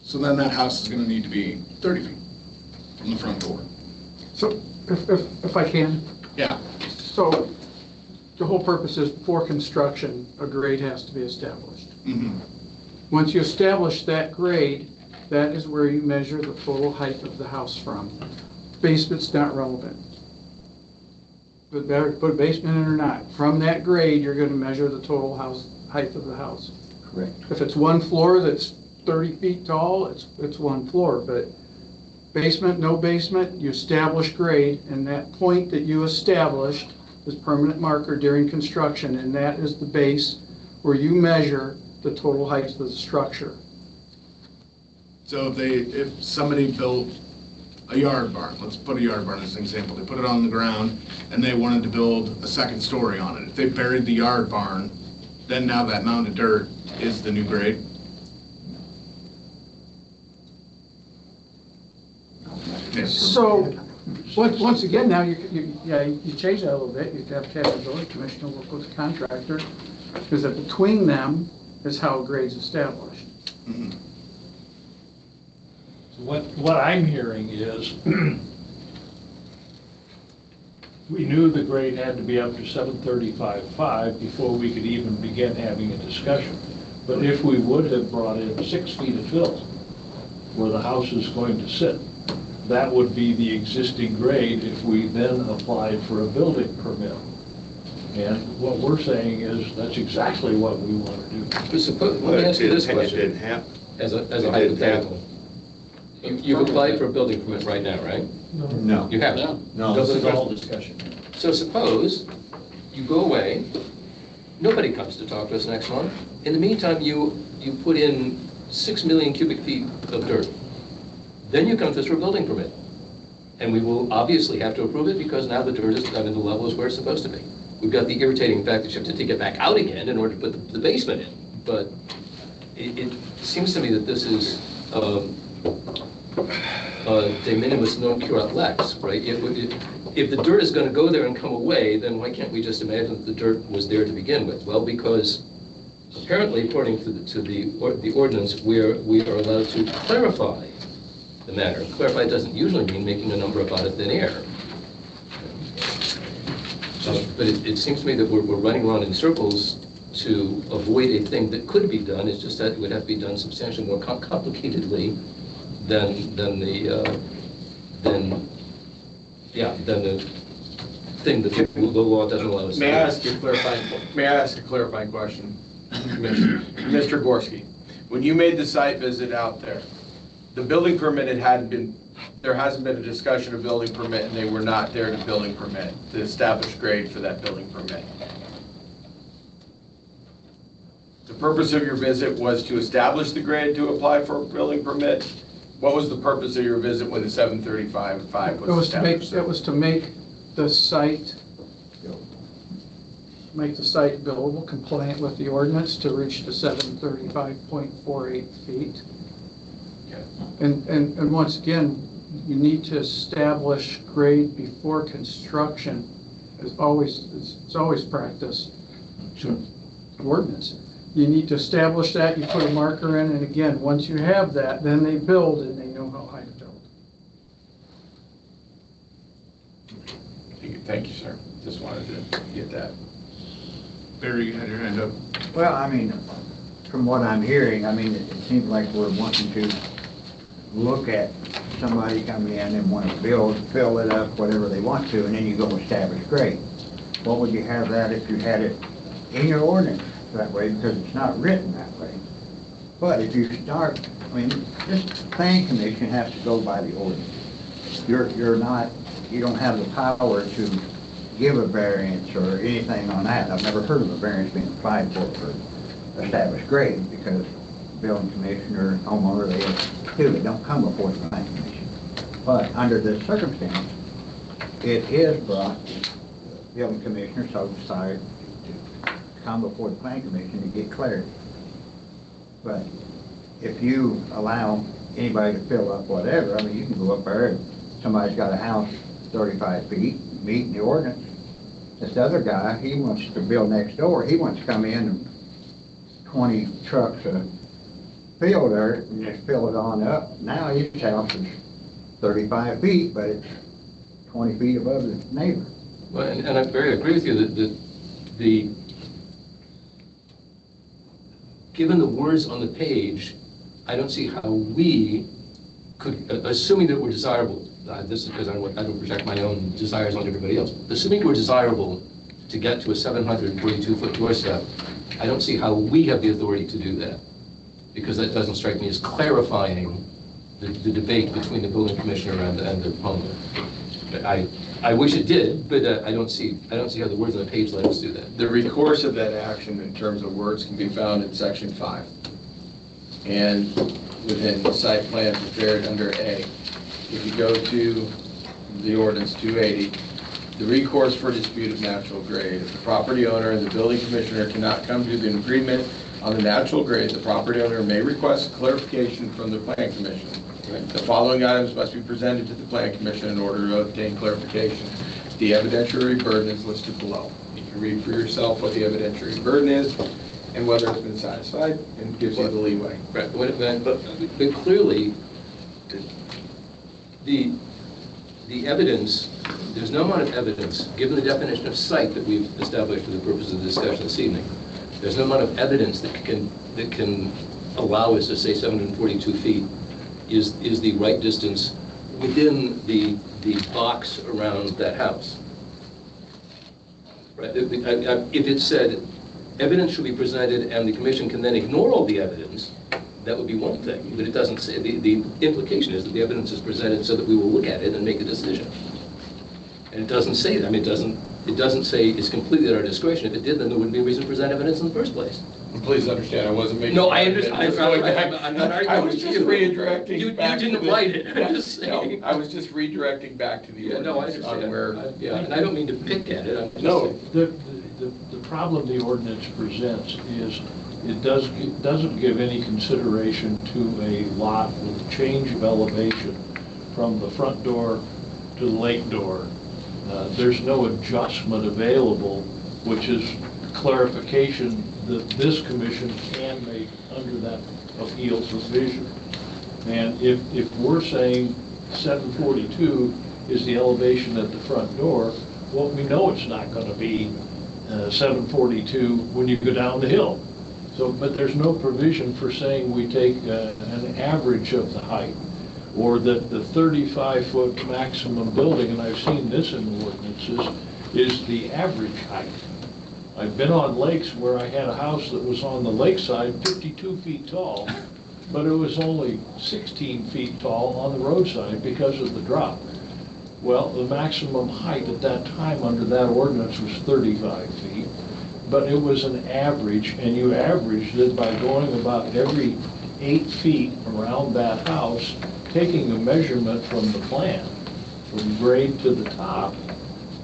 So then that house is gonna need to be 30 feet from the front door. So if I can, Yeah. so the whole purpose is before construction, a grade has to be established. Mhm. Once you establish that grade, that is where you measure the total height of the house from. Basement's not relevant. But better put a basement in or not, from that grade, you're gonna measure the total house, height of the house. Correct. If it's one floor that's 30 feet tall, it's one floor, but basement, no basement, you establish grade, and that point that you established is permanent marker during construction, and that is the base where you measure the total height of the structure. So if somebody built a yard barn, let's put a yard barn as an example, they put it on the ground and they wanted to build a second story on it. If they buried the yard barn, then now that mound of dirt is the new grade. So, once again, now you change that a little bit, you have to have the building commissioner work with the contractor, because between them is how grade's established. Mhm. So what I'm hearing is, we knew the grade had to be up to 735.5 before we could even begin having a discussion. But if we would have brought in 6 feet of fill where the house is going to sit, that would be the existing grade if we then applied for a building permit. And what we're saying is that's exactly what we want to do. But suppose, let me ask you this It question, didn't happen. as a It didn't hypothetical. You've applied for a building permit right now, right? No. You haven't? No. This is all discussion. So suppose you go away, nobody comes to talk to us next month. In the meantime, you put in 6 million cubic feet of dirt. Then you come to us for a building permit. And we will obviously have to approve it because now the dirt is, I mean, the level is where it's supposed to be. We've got the irritating fact that you have to take it back out again in order to put the basement in. But it seems to me that this is de minimis non curat lex, right? If the dirt is going to go there and come away, then why can't we just imagine that the dirt was there to begin with? Well, because apparently, according to the ordinance, we are allowed to clarify the matter. Clarify doesn't usually mean making a number up out of thin air. But it seems to me that we're running around in circles to avoid a thing that could be done. It's just that it would have to be done substantially more complicatedly than the thing that the law doesn't allow us to do. May I ask a clarifying question, Commissioner? Mr. Gorski, when you made the site visit out there, the building permit, there hasn't been a discussion of building permit, and they were not there to building permit, to establish grade for that building permit. The purpose of your visit was to establish the grade to apply for a building permit. What was the purpose of your visit when the 735.5 was established? It was to make the site buildable, compliant with the ordinance to reach the 735.48 feet. Okay. And once again, you need to establish grade before construction. It's always practice. Ordinance. You need to establish that, you put a marker in, and again, once you have that, then they build and they know how high to build. Thank you, sir. Just wanted to get that. Barry, you had your hand up. Well, I mean, from what I'm hearing, I mean, it seems like we're wanting to look at somebody coming in and want to build, fill it up, whatever they want to, and then you go establish grade. What would you have that if you had it in your ordinance that way, because it's not written that way? But if you start, I mean, this plan commission has to go by the ordinance. You don't have the power to give a variance or anything on that. I've never heard of a variance being applied for established grade, because building commissioner, homeowner, they don't come before the planning commission. But under this circumstance, it is brought to the building commissioner, so decide to come before the planning commission to get clarity. But if you allow anybody to fill up whatever, I mean, you can go up there and somebody's got a house 35 feet, meeting the ordinance. This other guy, he wants to build next door, he wants to come in and 20 trucks of fill there and just fill it on up. Now his house is 35 feet, but it's 20 feet above the neighbor. Well, and I very agree with you that given the words on the page, I don't see how we could, assuming that we're desirable, this is because I don't project my own desires on everybody else, assuming we're desirable to get to a 742-foot doorstep, I don't see how we have the authority to do that, because that doesn't strike me as clarifying the debate between the building commissioner and the homeowner. I wish it did, but I don't see how the words on the page let us do that. The recourse of that action in terms of words can be found in section 5. And within the site plan prepared under A. If you go to the ordinance 280, the recourse for dispute of natural grade. If the property owner and the building commissioner cannot come to an agreement on the natural grade, the property owner may request clarification from the plan commission. The following items must be presented to the plan commission in order to obtain clarification. The evidentiary burden is listed below. You can read for yourself what the evidentiary burden is and whether it's been satisfied, and gives you the leeway. Right, but clearly, the evidence, there's no amount of evidence, given the definition of site that we've established for the purpose of the discussion this evening, there's no amount of evidence that can allow us to say 742 feet is the right distance within the box around that house. Right? If it said evidence should be presented and the commission can then ignore all the evidence, that would be one thing, but it doesn't say, the implication is that the evidence is presented so that we will look at it and make a decision. And it doesn't say that. I mean, it doesn't say it's completely at our discretion. If it did, then there wouldn't be a reason to present evidence in the first place. And please understand, I wasn't making... No, I understand. I'm not arguing. I was just redirecting you back to didn't the... write it. I'm just saying. No, I was just redirecting back to the No, I ordinance understand. on where... Yeah, and I don't mean to pick at it. I'm just No. saying. The problem the ordinance presents is it doesn't give any consideration to a lot with change of elevation from the front door to the lake door. There's no adjustment available, which is clarification that this commission can make under that appeal provision. And if we're saying 742 is the elevation at the front door, well, we know it's not going to be 742 when you go down the hill. So, but there's no provision for saying we take an average of the height, or that the 35-foot maximum building, and I've seen this in the ordinances, is the average height. I've been on lakes where I had a house that was on the lakeside 52 feet tall, but it was only 16 feet tall on the roadside because of the drop. Well, the maximum height at that time under that ordinance was 35 feet, but it was an average, and you averaged it by going about every 8 feet around that house, taking a measurement from the plan, from grade to the top,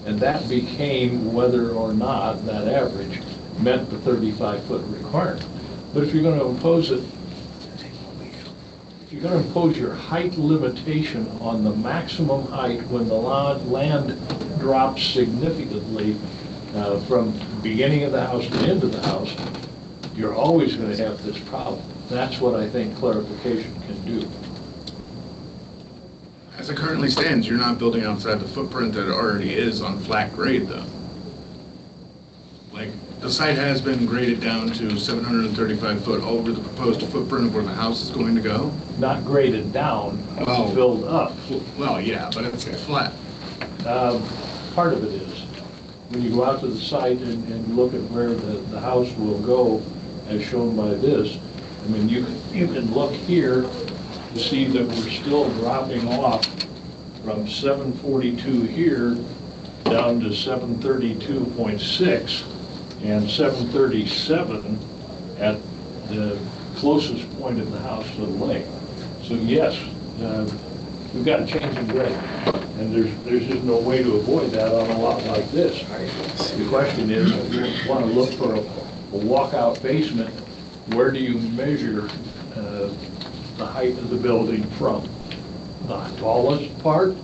and that became whether or not that average met the 35-foot requirement. But if you're going to impose it, if you're going to impose your height limitation on the maximum height when the land drops significantly from the beginning of the house to the end of the house, you're always going to have this problem. That's what I think clarification can do. As it currently stands, you're not building outside the footprint that it already is on flat grade, though. Like, the site has been graded down to 735 foot over the proposed footprint of where the house is going to go. Not graded down, Oh. filled up. Well, yeah, but it's flat. Part of it is, when you go out to the site and look at where the house will go, as shown by this, I mean, you can look here to see that we're still dropping off from 742 here down to 732.6 and 737 at the closest point of the house to the lake. So yes, we've got a change in grade, and there's just no way to avoid that on a lot like this. The question is, if you want to look for a walkout basement, where do you measure the height of the building from? The tallest part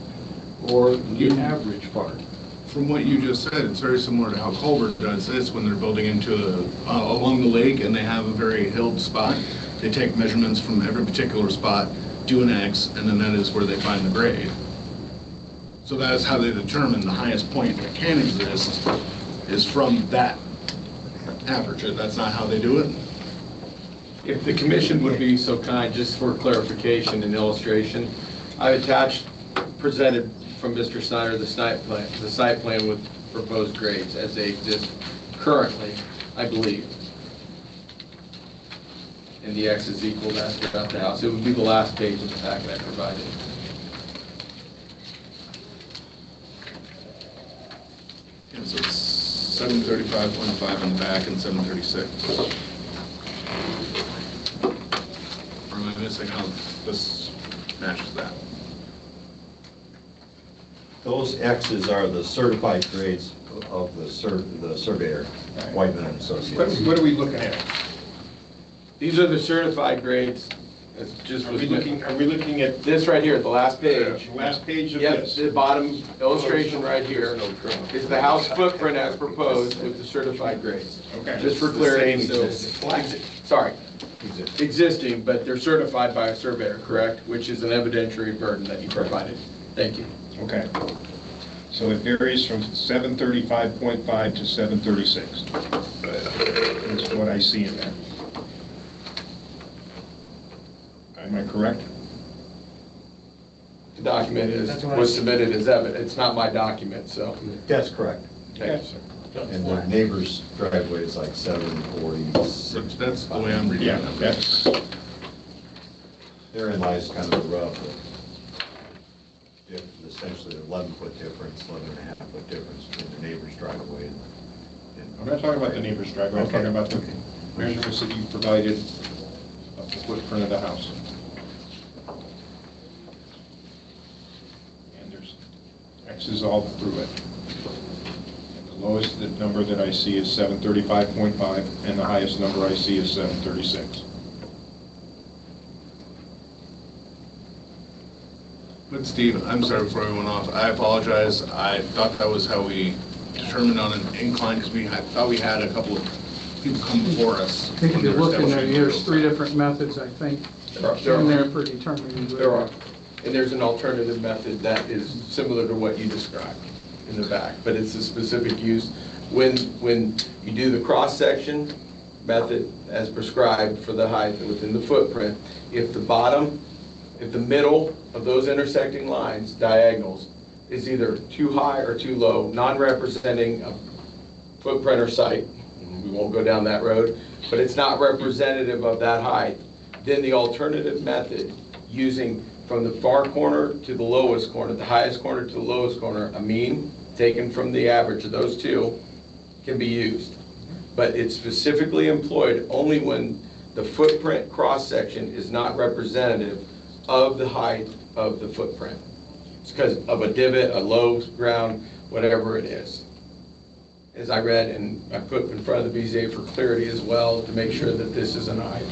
or the average part? From what you just said, it's very similar to how Culver does this when they're building into along the lake and they have a very hilled spot. They take measurements from every particular spot, do an X, and then that is where they find the grade. So that is how they determine the highest point that can exist is from that average. That's not how they do it. If the commission would be so kind, just for clarification and illustration, I've attached, presented from Mr. Snyder, the site plan with proposed grades as they exist currently, I believe. And the X is equal to that throughout the house. It would be the last page of the packet I provided. And so it's 735.5 in the back and 736. Or am I missing how this matches that? Those X's are the certified grades of the surveyor, Whiteman and Associates. What are we looking at? These are the certified grades. It's just Are we looking at this right here, the last page. the last page of Yep, this? the bottom illustration right here is the house footprint as proposed with the certified grades. Okay. Just for clarity, so, sorry, existing, but they're certified by a surveyor, correct? Which is an evidentiary burden that you provided. Thank you. Okay. So it varies from 735.5 to 736. That's what I see in there. Am I correct? The document was submitted as evidence. It's not my document, so. That's correct. Thank you, sir. And the neighbor's driveway is like 740. That's the way I'm reading it. Yeah, that's, Therein lies kind of the rub. Essentially, 11-foot difference, 11.5-foot difference between the neighbor's driveway and. I'm not talking about the neighbor's driveway, I'm talking about the measurements that you provided of the footprint of the house. And there's X's all through it. And the lowest number that I see is 735.5, and the highest number I see is 736. But Steve, I'm sorry before we went off. I apologize. I thought that was how we determined on an incline because I thought we had a couple of people come before us. I think if you look in there, there's 3 different methods, I think, in there for determining. There are. And there's an alternative method that is similar to what you described in the back, but it's a specific use. When you do the cross-section method as prescribed for the height within the footprint, if the middle of those intersecting lines, diagonals, is either too high or too low, non-representing a footprint or site, we won't go down that road, but it's not representative of that height, then the alternative method, using from the far corner to the lowest corner, the highest corner to the lowest corner, a mean taken from the average of those two, can be used. But it's specifically employed only when the footprint cross-section is not representative of the height of the footprint. It's because of a divot, a low ground, whatever it is. As I read, and I put in front of the BZA for clarity as well, to make sure that this is an height.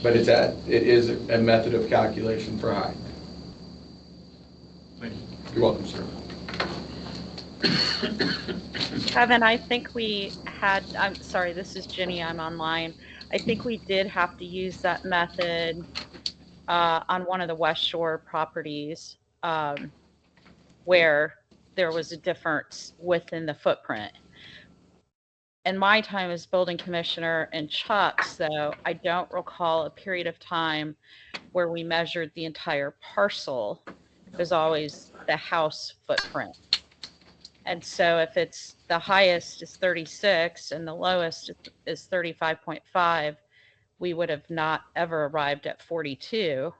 But it is a method of calculation for height. Thank you. You're welcome, sir. Kevin, I think we had, I'm sorry, this is Ginny, I'm online. I think we did have to use that method on one of the West Shore properties where there was a difference within the footprint. In my time as building commissioner and Chuck's, though, I don't recall a period of time where we measured the entire parcel. It was always the house footprint. And so if it's the highest is 36 and the lowest is 35.5, we would have not ever arrived at 42.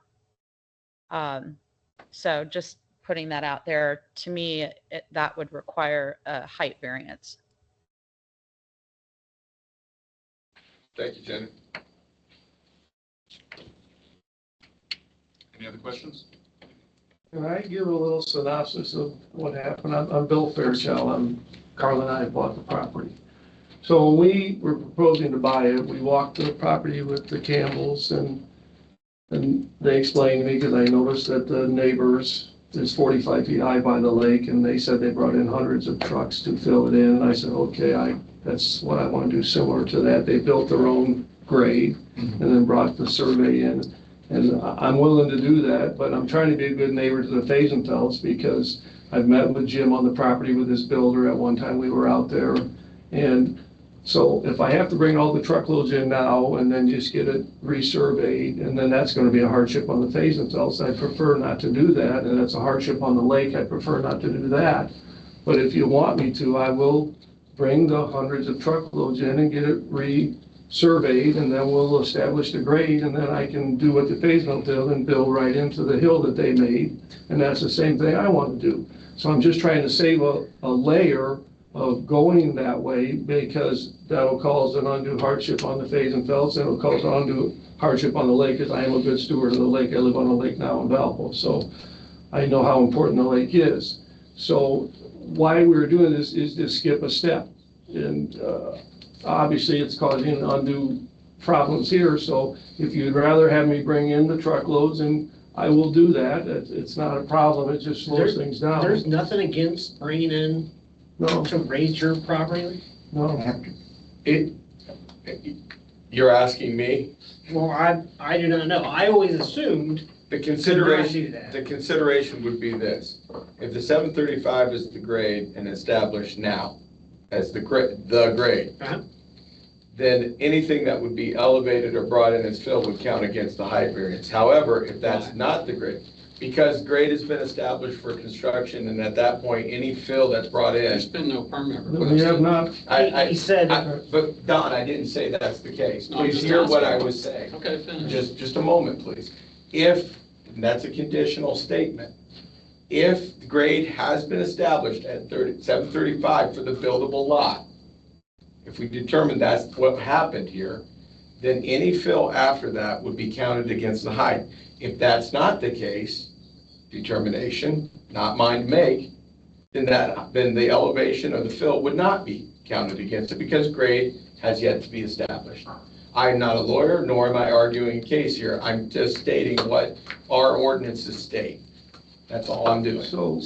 So just putting that out there. To me, that would require a height variance. Thank you, Jenny. Any other questions? Can I give a little synopsis of what happened? I'm Bill Fairchild. Carl and I bought the property. So when we were proposing to buy it, we walked the property with the Campbells and they explained to me, because I noticed that the neighbors is 45 feet high by the lake, and they said they brought in hundreds of trucks to fill it in. And I said, okay, that's what I want to do, similar to that. They built their own grade and then brought the survey in. And I'm willing to do that, but I'm trying to be a good neighbor to the Fazenfelds, because I've met with Jim on the property with his builder. At one time we were out there. And so if I have to bring all the truckloads in now and then just get it resurveyed, and then that's going to be a hardship on the Fazenfelds, I prefer not to do that. And that's a hardship on the lake. I prefer not to do that. But if you want me to, I will bring the hundreds of truckloads in and get it surveyed, and then we'll establish the grade, and then I can do what the Fayetteville did and build right into the hill that they made. And that's the same thing I want to do. So I'm just trying to save a layer of going that way, because that'll cause an undue hardship on the Fayetteville, and it'll cause an undue hardship on the lake, because I am a good steward of the lake. I live on a lake now in Valpo, so I know how important the lake is. So why we're doing this is to skip a step. And obviously, it's causing undue problems here, so if you'd rather have me bring in the truckloads, and I will do that. It's not a problem, it just slows things down. There's nothing against bringing in to raise your property? No. You're asking me? Well, I do not know. I always assumed The do consideration, that. the consideration would be this: if the 735 is the grade and established now as the grade, then anything that would be elevated or brought in as fill would count against the height variance. However, if that's not the grade, because grade has been established for construction, and at that point, any fill that's brought in. There's been no permit We request. have not. He said. But Don, I didn't say that's the case. No, I'm Please just hear what I asking. was saying. Okay, finish. Just a moment, please. If, and that's a conditional statement, if the grade has been established at 735 for the buildable lot, if we determine that's what happened here, then any fill after that would be counted against the height. If that's not the case, determination, not mine to make, then the elevation of the fill would not be counted against it, because grade has yet to be established. I'm not a lawyer, nor am I arguing a case here. I'm just stating what our ordinances state. That's all I'm doing. So,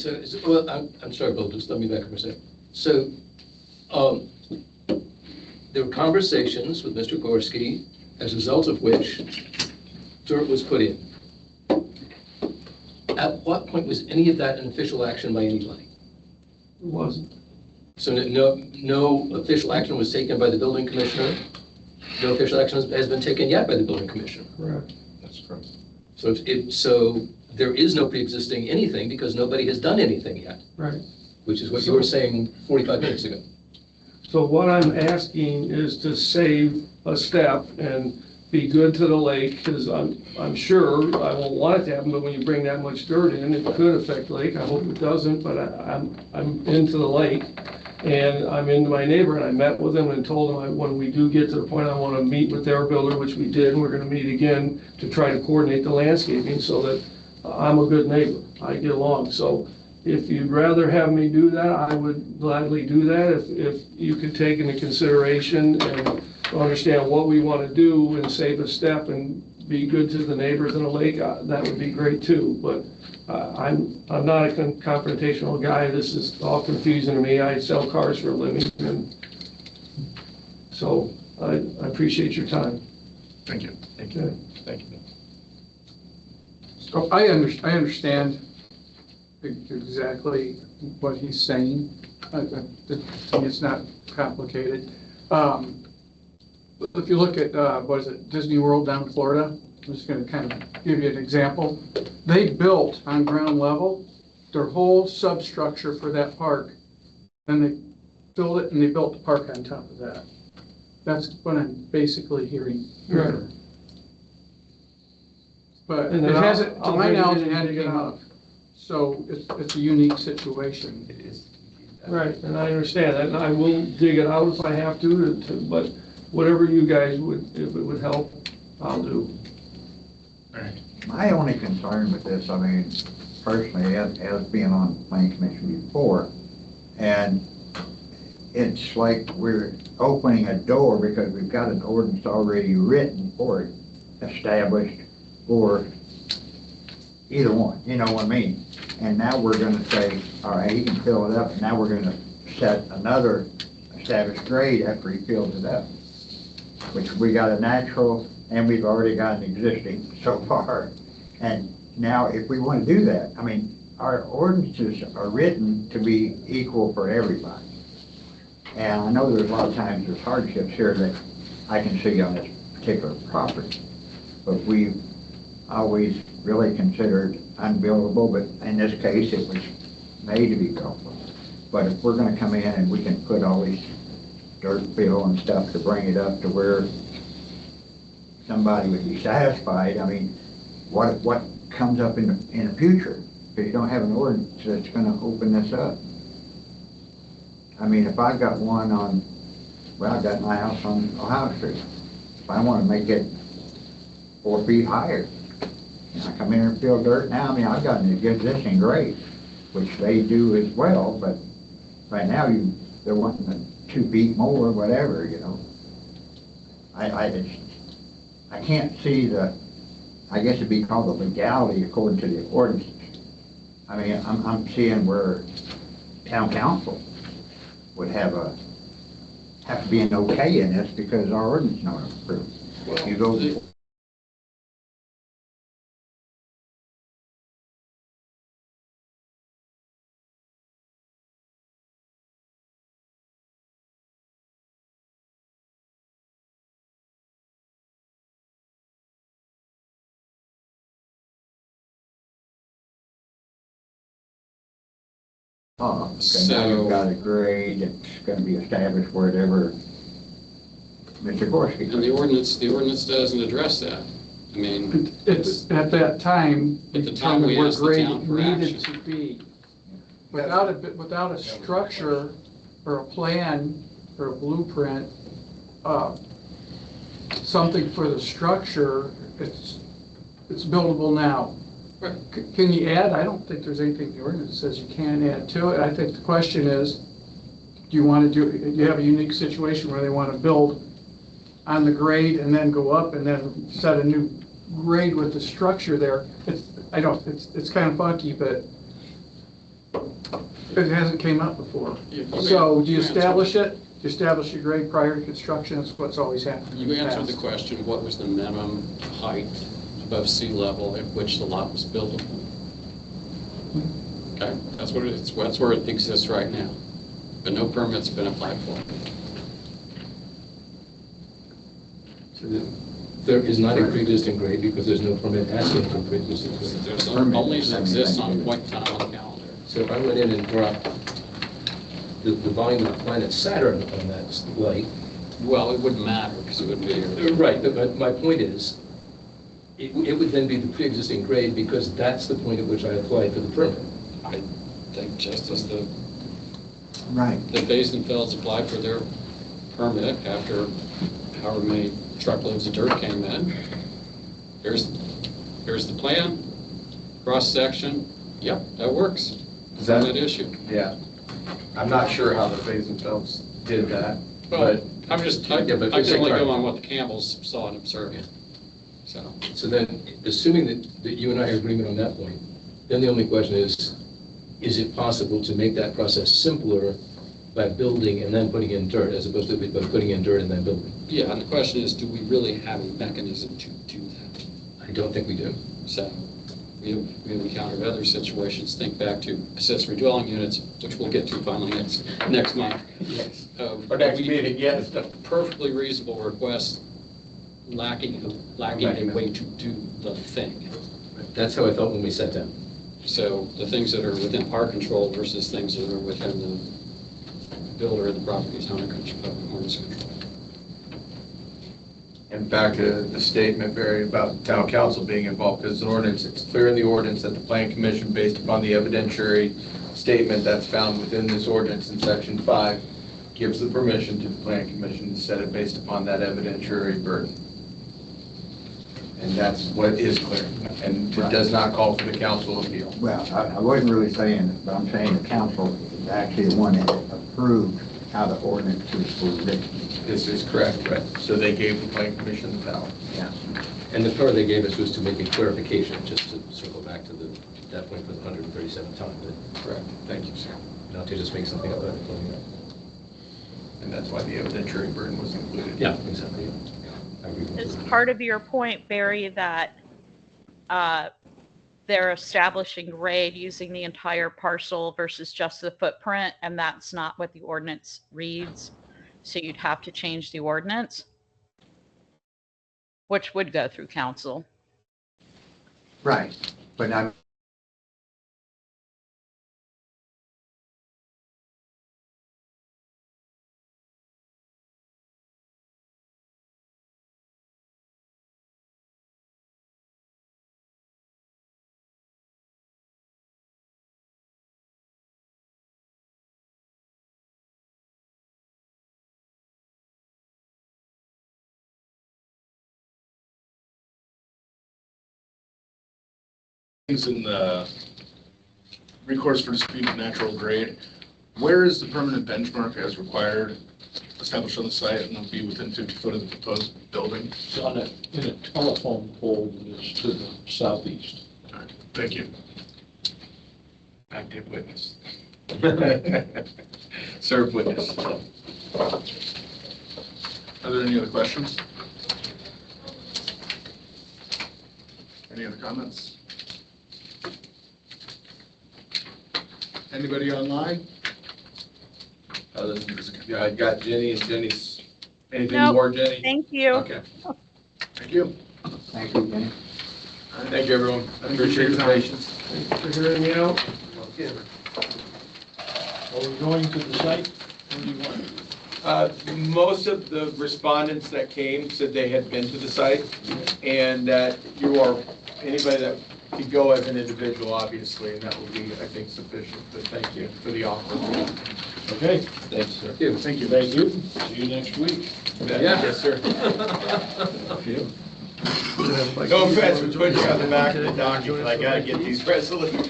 well, I'm sorry, Bill, just let me back up for a second. So, there were conversations with Mr. Gorski, as a result of which dirt was put in. At what point was any of that an official action by anybody? It wasn't. So no official action was taken by the building commissioner? No official action has been taken yet by the building commissioner? Correct. That's correct. So there is no pre-existing anything, because nobody has done anything yet. Right. Which is what you were saying 45 minutes ago. So what I'm asking is to save a step and be good to the lake, because I'm sure I won't want it to happen, but when you bring that much dirt in, it could affect the lake. I hope it doesn't, but I'm into the lake, and I'm into my neighbor, and I met with him and told him when we do get to the point I want to meet with their builder, which we did, and we're going to meet again to try to coordinate the landscaping so that I'm a good neighbor. I get along. So if you'd rather have me do that, I would gladly do that. If you could take into consideration and understand what we want to do and save a step and be good to the neighbors in the lake, that would be great too. But I'm not a confrontational guy. This is all confusing to me. I sell cars for a living, and so I appreciate your time. Thank you. Thank you. Thank you. So I understand exactly what he's saying. It's not complicated. If you look at, what is it, Disney World down in Florida, I'm just going to kind of give you an example. They built on ground level their whole substructure for that park. Then they filled it and they built the park on top of that. That's what I'm basically hearing here. But it hasn't, to my knowledge, it hadn't came up. So it's a unique situation. Right, and I understand that, and I will dig it out if I have to, but whatever you guys would, if it would help, I'll do. My only concern with this, I mean, personally, as being on planning commission before, and it's like we're opening a door because we've got an ordinance already written for it, established for either one, you know what I mean? And now we're gonna say, all right, he can fill it up, and now we're gonna set another established grade after he fills it up. Which we got a natural, and we've already got an existing so far. And now if we wanna do that, I mean, our ordinances are written to be equal for everybody. And I know there's a lot of times there's hardships here that I can see on this particular property. But we've always really considered unbuildable, but in this case, it was made to be buildable. But if we're gonna come in and we can put all these dirt fill and stuff to bring it up to where somebody would be satisfied, I mean, what comes up in the future? Because you don't have an ordinance that's gonna open this up. I mean, if I've got one on, well, I've got my house on Ohio Street. If I wanna make it 4 feet higher, and I come in and fill dirt now, I mean, I've got an existing grade, which they do as well, but right now they're wanting 2 feet more, whatever, you know. I can't see I guess it'd be called the legality according to the ordinance. I mean, I'm seeing where town council would have to be an okay in this because our ordinance is not approved. Well, You go. Oh, okay, now you've got a grade that's gonna be established wherever Mr. Gorski. And the ordinance doesn't address that. I mean, It's, at that time, At the time we determined where asked the grade town for needed action. to be. Without a structure or a plan or a blueprint, something for the structure, it's buildable now. Right. Can you add? I don't think there's anything in the ordinance that says you can't add to it. I think the question is, do you have a unique situation where they want to build on the grade and then go up and then set a new grade with the structure there? It's kind of funky, but it hasn't came up before. So do you establish it? Do you establish a grade prior to construction? That's what's always happened. You answered the question, what was the minimum height above sea level at which the lot was buildable? Okay, that's what it is. That's where it exists right now. But no permit's been applied for. There is not a pre-existing grade because there's no permit asking for pre-existing grade. There's only exists on a point in time on the calendar. So if I went in and dropped the volume of the planet Saturn on that light. Well, it wouldn't matter because it would be. Right, but my point is, it would then be the pre-existing grade because that's the point at which I applied for the permit. I think just as the Right. Basenfelds applied for their permit after however many truckloads of dirt came in. Here's the plan, cross-section, yep, that works. Is that Permit issue. Yeah. I'm not sure how the Basenfelds did that, Well, but I Yeah, but can you're only saying- go on what the Campbells saw and observed. So then, assuming that you and I are in agreement on that point, then the only question is it possible to make that process simpler by building and then putting in dirt, as opposed to by putting in dirt and then building? Yeah, and the question is, do we really have a mechanism to do that? I don't think we do. So we encountered other situations. Think back to accessory dwelling units, which we'll get to finally next month. yes. Our next meeting, yes. Perfectly reasonable request, lacking a way to do the thing. That's how I felt when we sat down. So the things that are within our control versus things that are within the builder of the property's owner's control. And back to the statement, Barry, about town council being involved, because an ordinance, it's clear in the ordinance that the plan commission, based upon the evidentiary statement that's found within this ordinance in section 5, gives the permission to the plan commission to set it based upon that evidentiary burden. And that's what is clear, and it does not call for the council appeal. Well, I wasn't really saying it, but I'm saying the council is actually the one that approved how the ordinances were written. This is correct, right? So they gave the plan commission the power. Yeah. And the power they gave us was to make a clarification, just to circle back to that point for the 137th time. Correct. Thank you, sir. Not to just make something up out of thin air. And that's why the evidentiary burden was included. Yeah, exactly. Yeah. I agree with Is you. part of your point, Barry, that they're establishing grade using the entire parcel versus just the footprint, and that's not what the ordinance reads? So you'd have to change the ordinance, which would go through council. Right, but I'm Things in the recourse for dispute of natural grade, where is the permanent benchmark as required established on the site and will be within 50 foot of the proposed building? It's in a telephone pole that is to the southeast. All right, thank you. Active witness. Serve witness. Are there any other questions? Any other comments? Anybody online? Other than this, yeah, I got Jenny and Jenny's, anything Nope. more, Jenny? Thank you. Okay. Thank you. thank you, Jenny. Thank you, everyone. I appreciate your patience. Thanks for hearing me out. Are we going to the site? What do you want? Most of the respondents that came said they had been to the site, and that you are, anybody that could go as an individual, obviously, and that will be, I think, sufficient, but thank you for the offer. Okay, Thanks, sir. Thank you. thank you. See you next week. Yes, sir. No offense, we put you on the back of the donkey, but I gotta get these resolutions.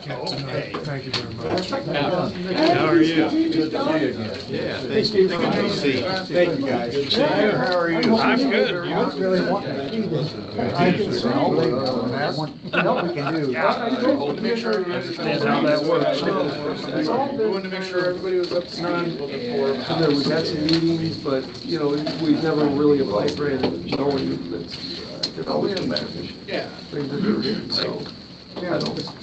Thank you very much. How are you? Good to see you again. Yeah, thank you. Good to see you. Thank you, guys. Good to see you. How are you? I'm good. I don't really want to see this. I can sell it. What we can do. To make sure you understand how that works. We wanted to make sure everybody was up to speed before. We had some meetings, but, you know, we've never really applied for it, knowing that, Yeah. things are good, so, I don't,